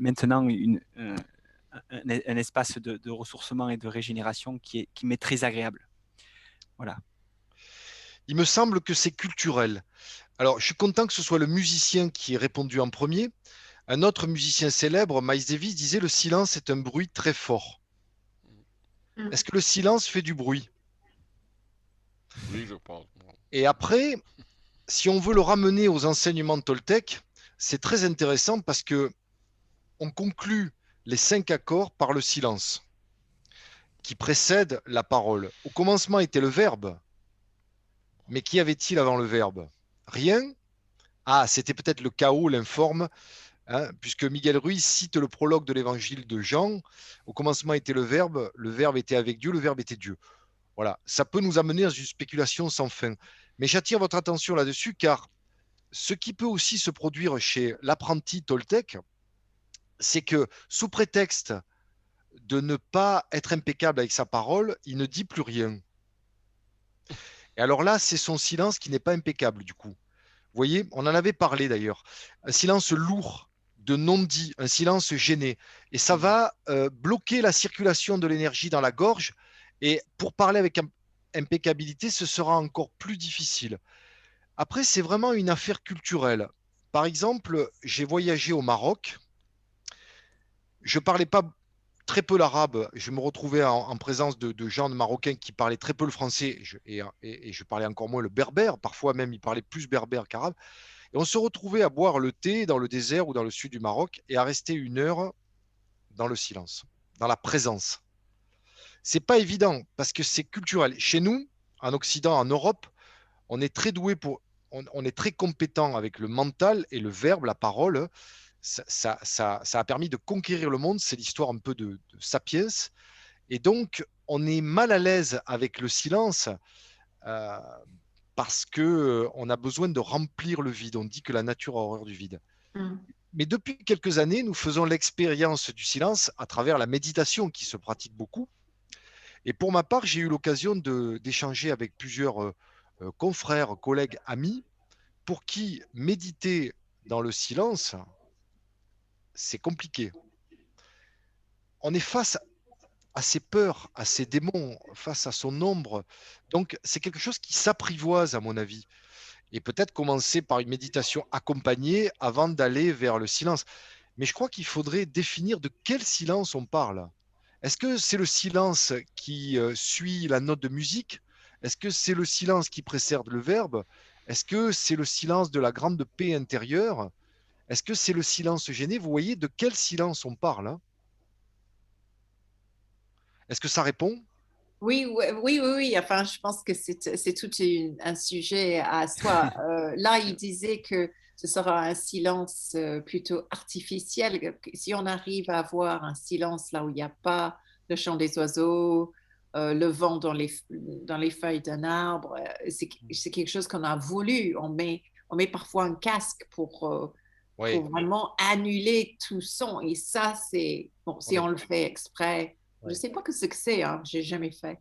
S1: maintenant un espace de ressourcement et de régénération qui m'est très agréable. Voilà.
S4: Il me semble que c'est culturel. Alors, je suis content que ce soit le musicien qui ait répondu en premier. Un autre musicien célèbre, Miles Davis, disait le silence est un bruit très fort. Est-ce que le silence fait du bruit?
S2: Oui, je pense.
S4: Et après, si on veut le ramener aux enseignements toltèques, c'est très intéressant parce que on conclut les 5 accords par le silence qui précède la parole. Au commencement était le verbe, mais qu'y avait-il avant le verbe? Rien. Ah, c'était peut-être le chaos, l'informe, hein, puisque Miguel Ruiz cite le prologue de l'évangile de Jean. Au commencement était le verbe était avec Dieu, le verbe était Dieu. Voilà, ça peut nous amener dans une spéculation sans fin. Mais j'attire votre attention là-dessus, car ce qui peut aussi se produire chez l'apprenti toltèque, c'est que sous prétexte de ne pas être impeccable avec sa parole, il ne dit plus rien. Et alors là, c'est son silence qui n'est pas impeccable du coup. Vous voyez, on en avait parlé d'ailleurs. Un silence lourd, de non-dit, un silence gêné. Et ça va bloquer la circulation de l'énergie dans la gorge. Et pour parler avec impeccabilité, ce sera encore plus difficile. Après, c'est vraiment une affaire culturelle. Par exemple, j'ai voyagé au Maroc. Je ne parlais pas très peu l'arabe. Je me retrouvais en présence de gens marocains qui parlaient très peu le français et je parlais encore moins le berbère. Parfois même, ils parlaient plus berbère qu'arabe. Et on se retrouvait à boire le thé dans le désert ou dans le sud du Maroc et à rester 1 heure dans le silence, dans la présence. C'est pas évident parce que c'est culturel. Chez nous, en Occident, en Europe, on est très doué on est très compétent avec le mental et le verbe, la parole. Ça a permis de conquérir le monde. C'est l'histoire un peu de Sapiens. Et donc, on est mal à l'aise avec le silence euh, parce qu'on a besoin de remplir le vide. On dit que la nature a horreur du vide. Mais depuis quelques années, nous faisons l'expérience du silence à travers la méditation qui se pratique beaucoup. Et pour ma part, j'ai eu l'occasion d'échanger avec plusieurs confrères, collègues, amis, pour qui méditer dans le silence, c'est compliqué. On est face à ses peurs, à ses démons, face à son ombre. Donc, c'est quelque chose qui s'apprivoise, à mon avis. Et peut-être commencer par une méditation accompagnée avant d'aller vers le silence. Mais je crois qu'il faudrait définir de quel silence on parle. Est-ce que c'est le silence qui suit la note de musique? Est-ce que c'est le silence qui précède le verbe? Est-ce que c'est le silence de la grande paix intérieure? Est-ce que c'est le silence gêné? Vous voyez de quel silence on parle, hein? Est-ce que ça répond?
S6: Oui, oui, oui, oui, oui. Enfin, je pense que c'est tout un sujet à soi. Là, il disait que ce sera un silence plutôt artificiel. Si on arrive à avoir un silence là où il n'y a pas le chant des oiseaux, le vent dans les feuilles d'un arbre, c'est quelque chose qu'on a voulu. On met parfois un casque
S4: Oui.
S6: pour vraiment annuler tout son. Et ça, c'est bon, si on le fait exprès. Je ne sais pas ce que c'est, hein, je n'ai jamais fait.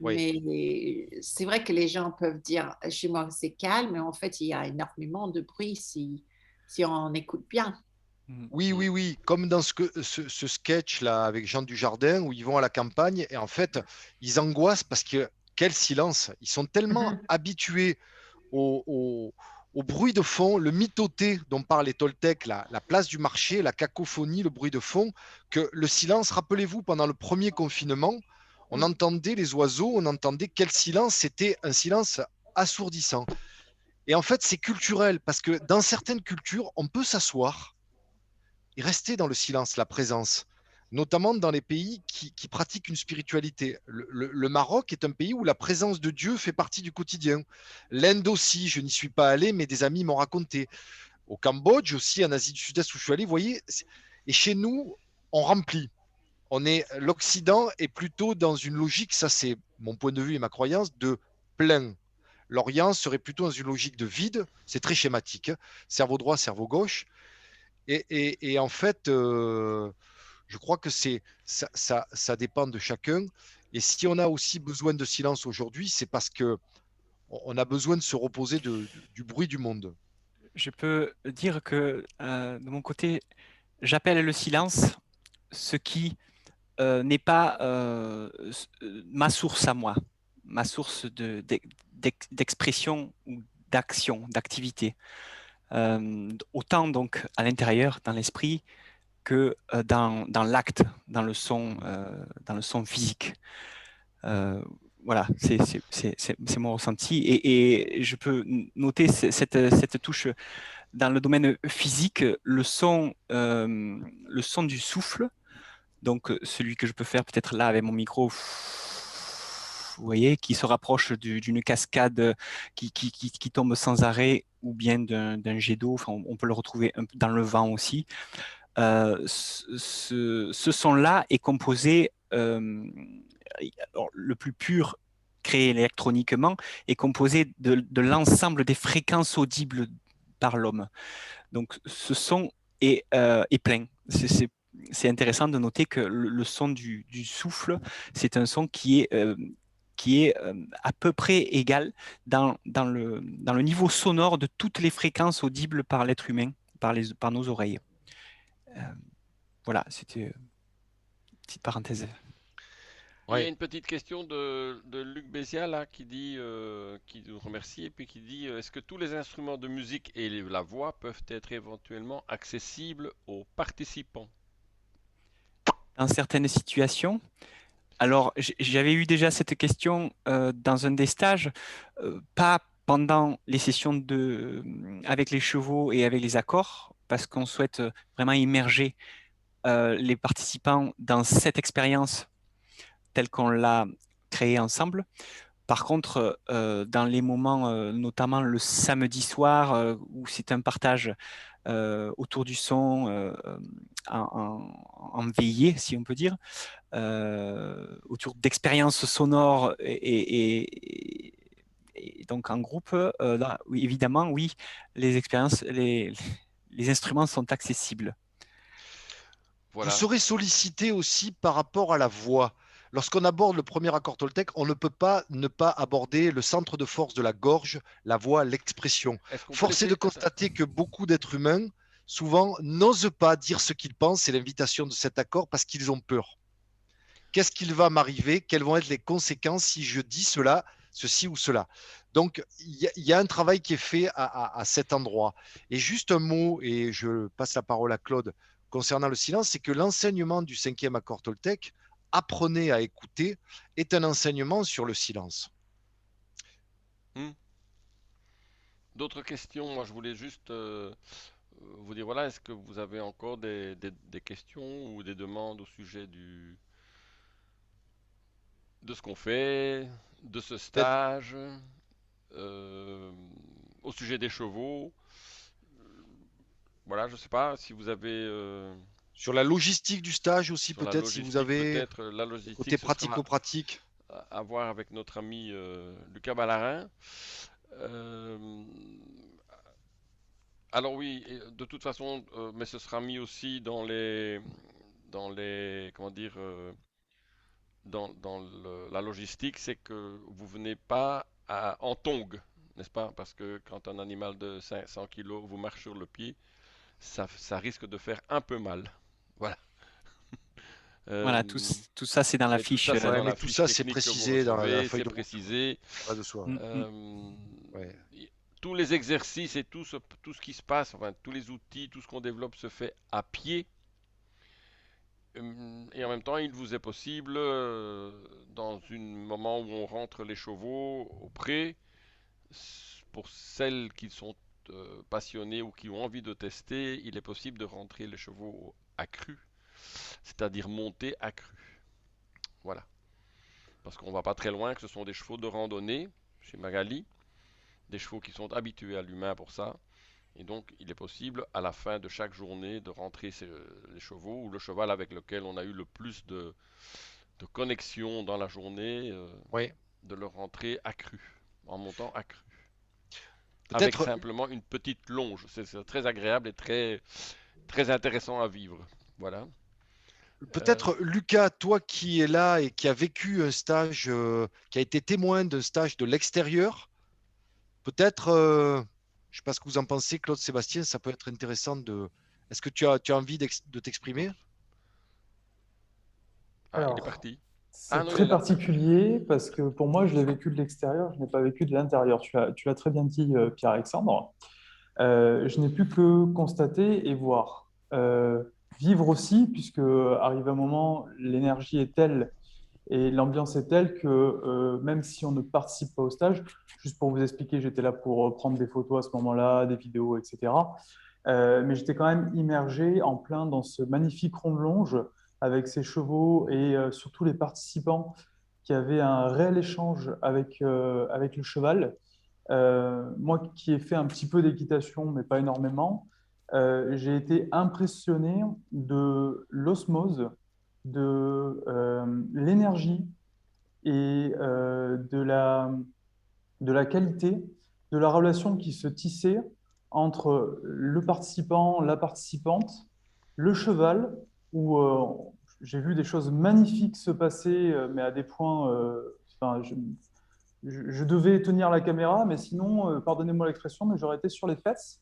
S4: Oui.
S6: Mais c'est vrai que les gens peuvent dire chez moi c'est calme, mais en fait il y a énormément de bruit si on écoute bien.
S4: Oui, oui, oui, comme dans ce sketch-là avec Jean Dujardin où ils vont à la campagne et en fait, ils angoissent parce que quel silence! Ils sont tellement habitués au bruit de fond, le mitoté dont parlent les Toltecs, la place du marché, la cacophonie, le bruit de fond, que le silence, rappelez-vous, pendant le premier confinement, on entendait les oiseaux, on entendait quel silence, c'était un silence assourdissant. Et en fait, c'est culturel parce que dans certaines cultures, on peut s'asseoir et rester dans le silence, la présence, notamment dans les pays qui pratiquent une spiritualité. Le Maroc est un pays où la présence de Dieu fait partie du quotidien. L'Inde aussi, je n'y suis pas allé, mais des amis m'ont raconté. Au Cambodge aussi, en Asie du Sud-Est où je suis allé, vous voyez, et chez nous, on remplit. l'Occident est plutôt dans une logique, ça c'est mon point de vue et ma croyance, de plein. L'Orient serait plutôt dans une logique de vide, c'est très schématique, hein. Cerveau droit, cerveau gauche. Et en fait, je crois que ça dépend de chacun. Et si on a aussi besoin de silence aujourd'hui, c'est parce que on a besoin de se reposer du bruit du monde.
S1: Je peux dire que de mon côté, j'appelle le silence ce qui n'est pas ma source à moi, ma source d'expression ou d'action, d'activité. Autant donc à l'intérieur, dans l'esprit, que dans l'acte, dans le son physique. Voilà, c'est mon ressenti. Et je peux noter cette touche dans le domaine physique, le son du souffle, donc celui que je peux faire peut-être là avec mon micro, vous voyez, qui se rapproche d'une cascade qui tombe sans arrêt, ou bien d'un jet d'eau. Enfin, on peut le retrouver dans le vent aussi. Ce son-là est composé, alors, le plus pur créé électroniquement, est composé de l'ensemble des fréquences audibles par l'homme. Donc ce son est plein. C'est intéressant de noter que le son du souffle, c'est un son qui est à peu près égal dans le niveau sonore de toutes les fréquences audibles par l'être humain, par nos oreilles. Voilà, c'était une petite parenthèse.
S2: Il y a une petite question de Luc Bézia là qui dit, qui nous remercie et puis qui dit est-ce que tous les instruments de musique et la voix peuvent être éventuellement accessibles aux participants?
S1: Dans certaines situations, alors j'avais eu déjà cette question dans un des stages, pas pendant les sessions avec les chevaux et avec les accords, parce qu'on souhaite vraiment immerger les participants dans cette expérience telle qu'on l'a créée ensemble. Par contre, dans les moments, notamment le samedi soir, où c'est un partage autour du son, en veillée, si on peut dire, autour d'expériences sonores et donc en groupe, là, oui, évidemment, oui, les instruments sont accessibles.
S4: Voilà. Vous serez sollicité aussi par rapport à la voix. Lorsqu'on aborde le premier accord Toltec, on ne peut pas ne pas aborder le centre de force de la gorge, la voix, l'expression. Force est de constater que beaucoup d'êtres humains, souvent, n'osent pas dire ce qu'ils pensent. C'est l'invitation de cet accord parce qu'ils ont peur. Qu'est-ce qu'il va m'arriver? Quelles vont être les conséquences si je dis cela, ceci ou cela? Donc, il y a un travail qui est fait à cet endroit. Et juste un mot, et je passe la parole à Claude, concernant le silence, c'est que l'enseignement du 5e accord Toltec, apprenez à écouter, est un enseignement sur le silence.
S2: D'autres questions? Moi, je voulais juste vous dire, voilà, est-ce que vous avez encore des questions ou des demandes au sujet de ce qu'on fait, de ce stage, au sujet des chevaux? Voilà, je ne sais pas si vous avez...
S4: Sur la logistique du stage aussi, peut-être, si vous avez
S2: la logistique,
S4: côté pratico-pratique.
S2: À voir avec notre ami Lucas Ballarin. Alors oui, de toute façon, mais ce sera mis aussi dans les comment dire, dans la logistique, c'est que vous venez pas en tongs, n'est-ce pas? Parce que quand un animal de 500 kilos vous marche sur le pied, ça risque de faire un peu mal. Voilà.
S1: Voilà, tout ça c'est dans la fiche.
S4: Tout ça c'est précisé dans la feuille de
S2: précisé.
S4: De soi.
S2: Tous les exercices et tout ce qui se passe, enfin tous les outils, tout ce qu'on développe se fait à pied. Et en même temps, il vous est possible, dans un moment où on rentre les chevaux au pré, pour celles qui sont passionnées ou qui ont envie de tester, il est possible de rentrer les chevaux à cru, c'est-à-dire monter à cru. Voilà. Parce qu'on va pas très loin, que ce sont des chevaux de randonnée, chez Magali, des chevaux qui sont habitués à l'humain pour ça. Et donc, il est possible, à la fin de chaque journée, de rentrer les chevaux ou le cheval avec lequel on a eu le plus de connexion dans la journée,
S4: Oui.
S2: de le rentrer accru, en montant accru. Avec
S4: Peut-être,
S2: simplement une petite longe. C'est très agréable et très, très intéressant à vivre. Voilà.
S4: peut-être Lucas, toi qui es là et qui a vécu un stage, qui a été témoin d'un stage de l'extérieur, peut-être, je ne sais pas ce que vous en pensez, Claude Sébastien, ça peut être intéressant de. Est-ce que tu as envie de t'exprimer?
S2: Ah, il est
S5: Alors,
S2: parti. Ah
S5: c'est
S2: non, il est
S5: très
S2: là.
S5: particulier parce que pour moi, je l'ai vécu de l'extérieur, je n'ai pas vécu de l'intérieur. Tu l'as très bien dit, Pierre-Alexandre. Je n'ai pu que constater et voir. Vivre aussi, puisque arrive un moment, l'énergie est telle et l'ambiance est telle que même si on ne participe pas au stage, juste pour vous expliquer, j'étais là pour prendre des photos à ce moment-là, des vidéos, etc. Mais j'étais quand même immergé en plein dans ce magnifique rond de longe avec ses chevaux et surtout les participants qui avaient un réel échange avec le cheval. Moi qui ai fait un petit peu d'équitation, mais pas énormément, j'ai été impressionné de l'osmose, de l'énergie et de la qualité de la relation qui se tissait entre le participant, la participante, le cheval, où j'ai vu des choses magnifiques se passer, mais à des points, enfin, je devais tenir la caméra, mais sinon, pardonnez-moi l'expression, mais j'aurais été sur les fesses,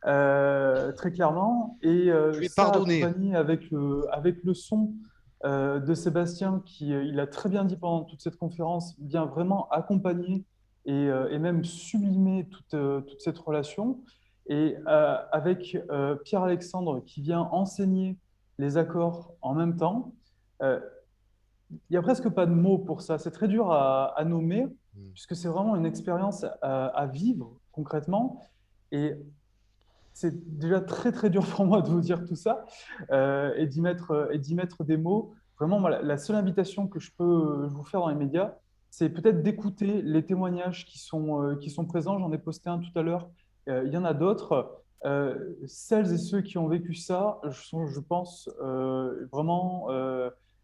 S5: très clairement. Et
S4: Tu es
S5: ça
S4: pardonné.
S5: accompagné avec le son de Sébastien, qui, il a très bien dit pendant toute cette conférence, vient vraiment accompagner et même sublimer toute cette relation. Et avec Pierre-Alexandre qui vient enseigner les accords en même temps, euh, il n'y a presque pas de mots pour ça. C'est très dur à nommer,
S4: Mm.
S5: puisque c'est vraiment une expérience à vivre concrètement. Et c'est déjà très, très dur pour moi de vous dire tout ça et d'y mettre des mots. Vraiment, moi, la seule invitation que je peux vous faire dans les médias, c'est peut-être d'écouter les témoignages qui sont présents. J'en ai posté un tout à l'heure. Il y en a d'autres. Celles et ceux qui ont vécu ça sont, je pense, vraiment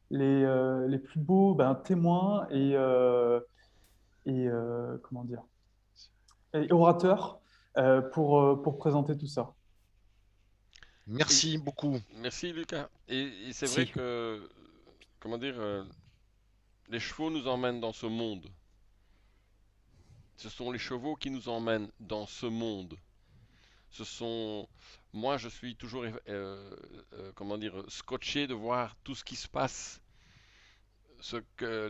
S5: les plus beaux témoins et comment dire, et orateurs pour présenter tout ça.
S2: Et
S4: Merci beaucoup.
S2: merci Lucas. Et c'est vrai
S1: Si.
S2: que, comment dire, les chevaux nous emmènent dans ce monde. Ce sont les chevaux qui nous emmènent dans ce monde. Ce sont, moi, je suis toujours, comment dire, scotché de voir tout ce qui se passe, ce que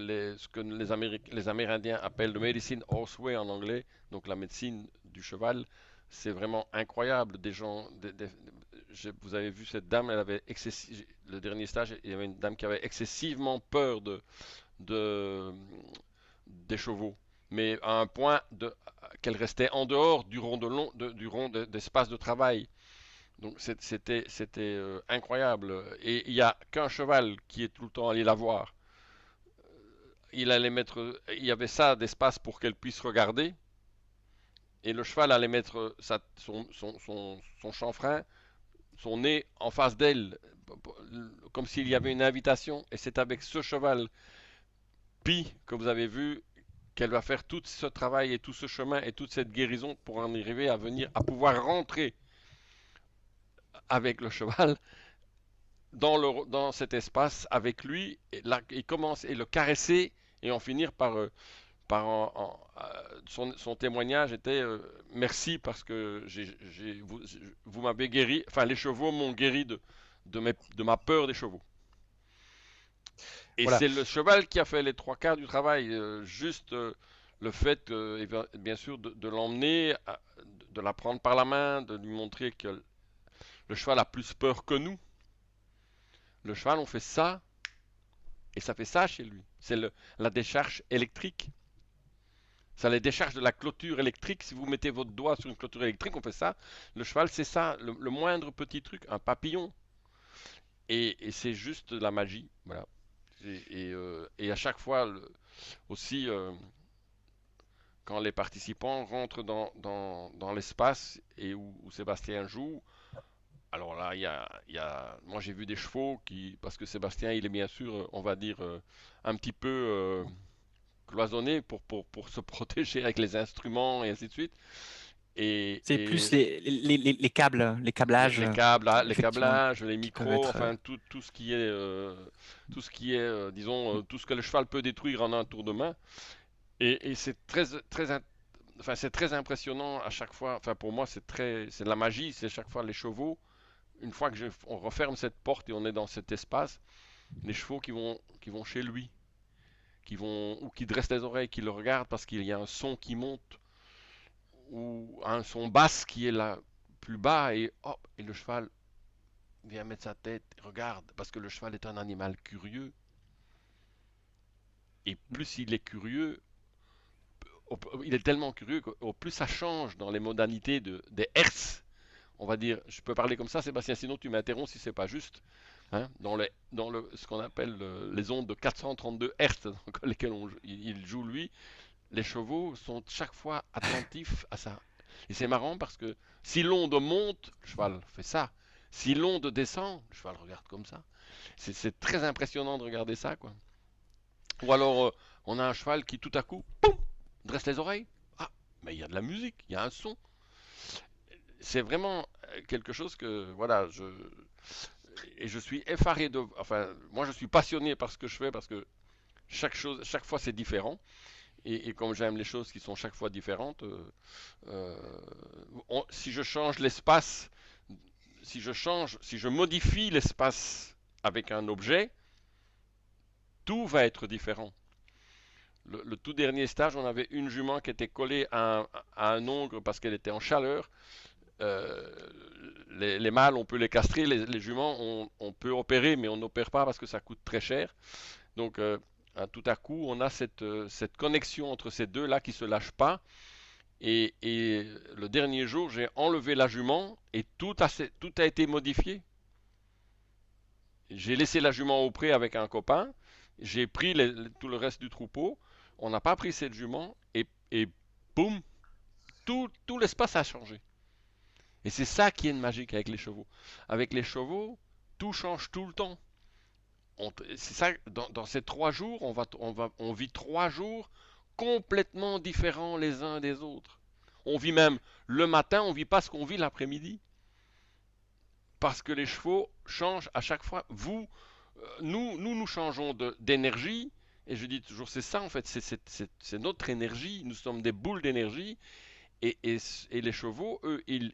S2: les Amérindiens appellent le medicine horseway en anglais, donc la médecine du cheval. C'est vraiment incroyable. Des gens, vous avez vu cette dame, elle avait le dernier stage, il y avait une dame qui avait excessivement peur de, des chevaux, mais à un point qu'elle restait en dehors du rond d'espace de travail. Donc c'était incroyable. Et il n'y a qu'un cheval qui est tout le temps allé la voir. Il y avait ça d'espace pour qu'elle puisse regarder. Et le cheval allait mettre son chanfrein, son nez en face d'elle, comme s'il y avait une invitation. Et c'est avec ce cheval Pi que vous avez vu qu'elle va faire tout ce travail et tout ce chemin et toute cette guérison pour en arriver à venir, à pouvoir rentrer avec le cheval dans cet espace avec lui et, là, il commence et le caresser et en finir par son témoignage était merci parce que vous m'avez guéri, enfin les chevaux m'ont guéri de ma peur des chevaux. Et
S4: Voilà.
S2: c'est le cheval qui a fait les trois quarts du travail. Juste le fait, bien sûr, de l'emmener, de la prendre par la main, de lui montrer que le cheval a plus peur que nous. Le cheval, on fait ça, et ça fait ça chez lui. C'est la décharge électrique. Ça les décharge de la clôture électrique. Si vous mettez votre doigt sur une clôture électrique, on fait ça. Le cheval, c'est ça, le moindre petit truc, un papillon. Et c'est juste de la magie. Voilà. Et à chaque fois, aussi, quand les participants rentrent dans l'espace et où Sébastien joue. Alors là, moi j'ai vu des chevaux parce que Sébastien, il est bien sûr, on va dire, un petit peu cloisonné pour se protéger avec les instruments et ainsi de suite.
S1: C'est
S2: Et
S1: plus les câbles, les câblages,
S2: les
S1: effectivement,
S2: câblages, les
S1: qui peuvent
S2: micros,
S1: être.
S2: enfin tout ce qui est, disons, tout ce que le cheval peut détruire en un tour de main. Et c'est enfin, c'est très impressionnant à chaque fois. Enfin, pour moi, c'est de la magie. C'est chaque fois les chevaux. Une fois que on referme cette porte et on est dans cet espace, les chevaux qui vont chez lui, ou qui dressent les oreilles, qui le regardent parce qu'il y a un son qui monte ou un son basse qui est là plus bas et hop, et le cheval vient mettre sa tête, regarde, parce que le cheval est un animal curieux. Et plus il est curieux, il est tellement curieux qu'au plus ça change dans les modalités des hertz, on va dire, je peux parler comme ça, Sébastien, sinon tu m'interromps si c'est pas juste. Hein, ce qu'on appelle les ondes de 432 Hz dans lesquelles il joue lui, les chevaux sont chaque fois attentifs à ça. Et c'est marrant parce que si l'onde monte, le cheval fait ça. Si l'onde descend, le cheval regarde comme ça. C'est très impressionnant de regarder ça, quoi. Ou alors, on a un cheval qui tout à coup, poum, dresse les oreilles. Ah, mais il y a de la musique, il y a un son. C'est vraiment quelque chose que, voilà, et je suis effaré enfin, moi je suis passionné par ce que je fais parce que chaque fois c'est différent. Et comme j'aime les choses qui sont chaque fois différentes, si je change l'espace, si je modifie l'espace avec un objet, tout va être différent. Le tout dernier stage, on avait une jument qui était collée à un ongre parce qu'elle était en chaleur. Euh, les mâles, on peut les castrer, les juments, on peut opérer, mais on n'opère pas parce que ça coûte très cher. Donc, tout à coup, on a cette connexion entre ces deux-là qui ne se lâchent pas. Et le dernier jour, j'ai enlevé la jument et tout a été modifié. J'ai laissé la jument au pré avec un copain. J'ai pris tout le reste du troupeau. On n'a pas pris cette jument et boum, tout l'espace a changé. Et c'est ça qui est magique avec les chevaux. Avec les chevaux, tout change tout le temps. C'est ça, dans ces 3 jours, on vit 3 jours complètement différents les uns des autres. On vit même le matin, on vit pas ce qu'on vit l'après-midi. Parce que les chevaux changent à chaque fois. Nous changeons d'énergie. Et je dis toujours, c'est ça en fait, c'est notre énergie. Nous sommes des boules d'énergie. Et les chevaux, eux, ils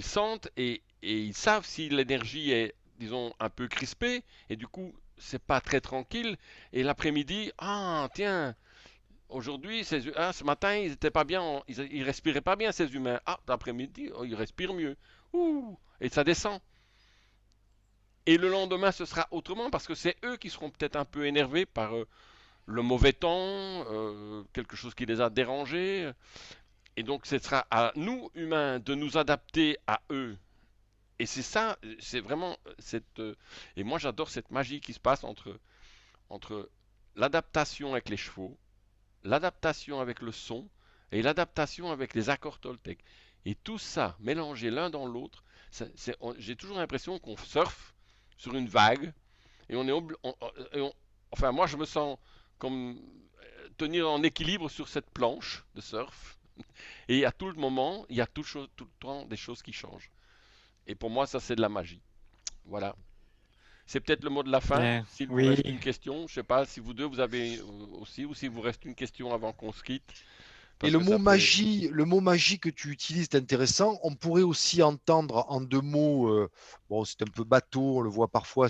S2: sentent et ils savent si l'énergie est, disons, un peu crispée. Et du coup, c'est pas très tranquille. Et l'après-midi, ah, tiens, aujourd'hui, ce matin, ils étaient pas bien, ils respiraient pas bien, ces humains. Ah, l'après-midi, oh, ils respirent mieux. Ouh, et ça descend. Et le lendemain, ce sera autrement parce que c'est eux qui seront peut-être un peu énervés par le mauvais temps, quelque chose qui les a dérangés. Et donc, ce sera à nous, humains, de nous adapter à eux. Et c'est ça, c'est vraiment et moi, j'adore cette magie qui se passe entre l'adaptation avec les chevaux, l'adaptation avec le son et l'adaptation avec les accords Toltec. Et tout ça, mélangé l'un dans l'autre, j'ai toujours l'impression qu'on surfe sur une vague et enfin, moi, je me sens comme tenir en équilibre sur cette planche de surf. Et à tout le moment, il y a tout le temps des choses qui changent. Et pour moi, ça, c'est de la magie. Voilà. C'est peut-être le mot de la fin. S'il vous reste
S1: Oui,
S2: une question, je ne sais pas si vous deux, vous avez aussi, ou s'il vous reste une question avant qu'on se quitte.
S4: Et
S2: Parce que ça fait...
S4: le mot magie que tu utilises est intéressant. On pourrait aussi entendre en 2 mots, bon, c'est un peu bateau, on le voit parfois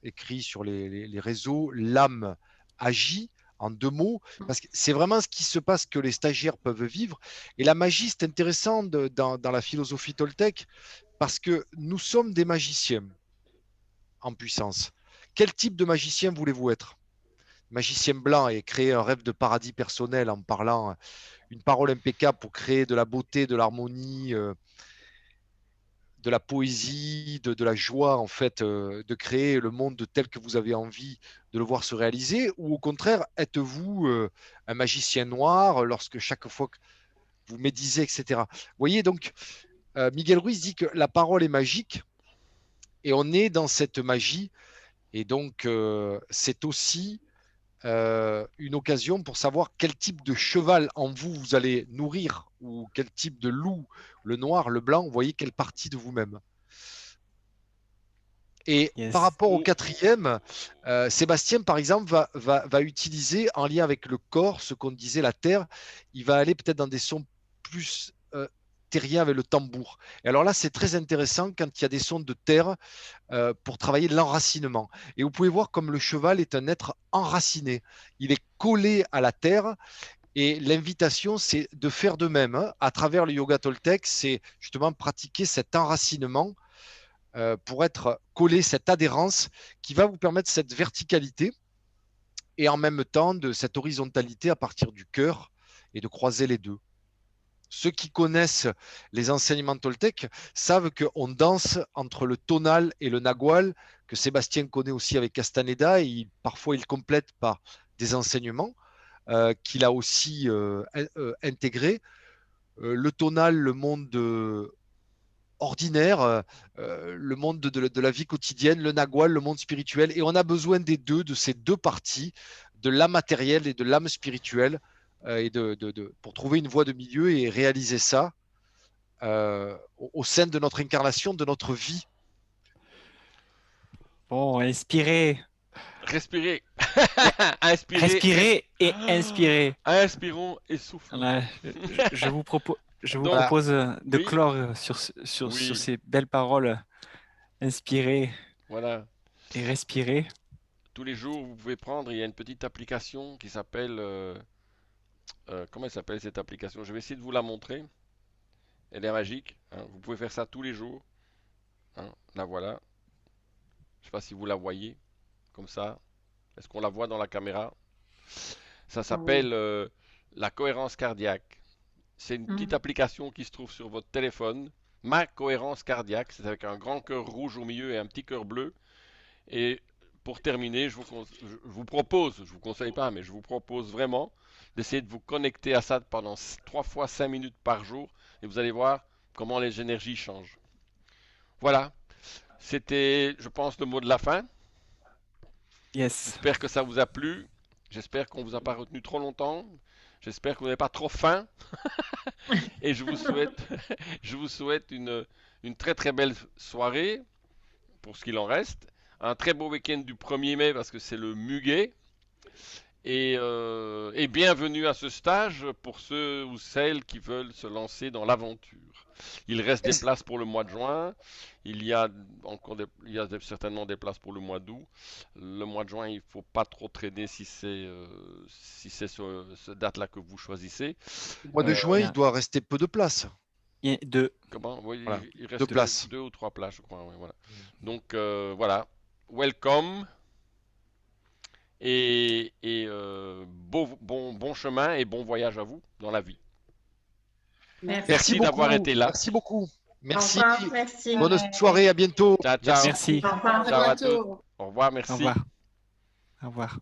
S4: écrit sur les réseaux, l'âme agit en 2 mots, parce que c'est vraiment ce qui se passe que les stagiaires peuvent vivre. Et la magie, c'est intéressant dans la philosophie toltèque, parce que nous sommes des magiciens en puissance. Quel type de magicien voulez-vous être? Magicien blanc et créer un rêve de paradis personnel en parlant une parole impeccable pour créer de la beauté, de l'harmonie de la poésie, de la joie, en fait, de créer le monde tel que vous avez envie de le voir se réaliser? Ou au contraire, êtes-vous un magicien noir lorsque chaque fois que vous médisez, etc. Vous voyez, donc, Miguel Ruiz dit que la parole est magique et on est dans cette magie. Et donc, c'est aussi une occasion pour savoir quel type de cheval en vous vous allez nourrir ou quel type de loup, le noir, le blanc, vous voyez quelle partie de vous-même. Et par
S1: Yes.
S4: rapport au quatrième, Sébastien, par exemple, va utiliser en lien avec le corps, ce qu'on disait, la terre, il va aller peut-être dans des sons plus terriens avec le tambour. Et alors là, c'est très intéressant quand il y a des sons de terre pour travailler l'enracinement. Et vous pouvez voir comme le cheval est un être enraciné. Il est collé à la terre. Et l'invitation, c'est de faire de même. Hein. À travers le yoga toltec, c'est justement pratiquer cet enracinement pour être collé, cette adhérence qui va vous permettre cette verticalité et en même temps de cette horizontalité à partir du cœur et de croiser les deux. Ceux qui connaissent les enseignements toltèques savent qu'on danse entre le tonal et le nagual, que Sébastien connaît aussi avec Castaneda, et parfois il complète par des enseignements qu'il a aussi intégrés. Le tonal, le monde ordinaire, le monde de la vie quotidienne, le nagual, le monde spirituel, et on a besoin des deux, de ces deux parties, de l'âme matérielle et de l'âme spirituelle, et pour trouver une voie de milieu et réaliser ça au sein de notre incarnation, de notre vie.
S1: Bon, inspirez.
S2: Respirez. Inspirez.
S1: Respirez et inspirez.
S2: Inspirons et soufflons.
S1: Voilà, je vous
S2: Donc,
S1: propose de
S2: oui.
S1: clore sur
S2: Oui.
S1: ces belles paroles. Inspirez
S2: Voilà.
S1: et respirez.
S2: Tous les jours, vous pouvez prendre, il y a une petite application qui s'appelle... comment elle s'appelle cette application? Je vais essayer de vous la montrer. Elle est magique. Hein. Vous pouvez faire ça tous les jours. Hein. La voilà. Je ne sais pas si vous la voyez. Comme ça. Est-ce qu'on la voit dans la caméra? Ça s'appelle la cohérence cardiaque. C'est une petite application qui se trouve sur votre téléphone. Ma cohérence cardiaque. C'est avec un grand cœur rouge au milieu et un petit cœur bleu. Et pour terminer, je vous propose, je ne vous conseille pas, mais je vous propose vraiment d'essayer de vous connecter à ça pendant 3 fois 5 minutes par jour et vous allez voir comment les énergies changent. Voilà, c'était, je pense, le mot de la fin.
S1: Yes.
S2: J'espère que ça vous a plu. J'espère qu'on ne vous a pas retenu trop longtemps. J'espère que vous n'avez pas trop faim. Et je vous souhaite une très très belle soirée pour ce qu'il en reste. Un très beau week-end du 1er mai parce que c'est le muguet. Et bienvenue à ce stage pour ceux ou celles qui veulent se lancer dans l'aventure. Il reste des places pour le mois de juin. Il y a certainement des places pour le mois d'août. Le mois de juin, il ne faut pas trop traîner si c'est ce date-là que vous choisissez.
S4: Au mois de juin, il doit rester peu de place.
S1: Deux.
S2: Comment? Oui,
S4: Voilà.
S2: il reste
S4: places.
S2: 2 ou 3 places, je crois. Oui, voilà. Donc voilà, welcome et bon chemin et bon voyage à vous dans la vie. Merci d'avoir été là.
S4: Merci beaucoup. Merci.
S3: Au revoir, merci.
S4: Bonne soirée, à bientôt.
S2: Ciao, ciao.
S1: Merci.
S3: Au revoir.
S2: Ciao à tous.
S6: bientôt.
S2: Au revoir, merci.
S1: Au revoir. Au revoir.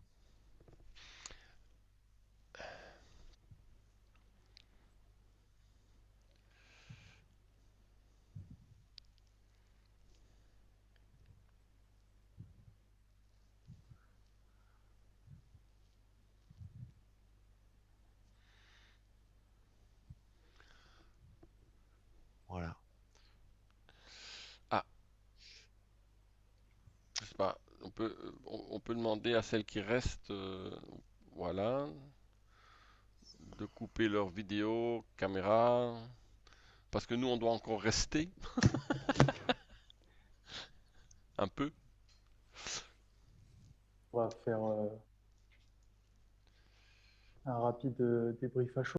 S4: Voilà.
S2: Ah. Je sais pas. On peut demander à celles qui restent, voilà, de couper leur vidéo, caméra, parce que nous on doit encore rester un peu.
S5: On va faire un rapide débrief à chaud.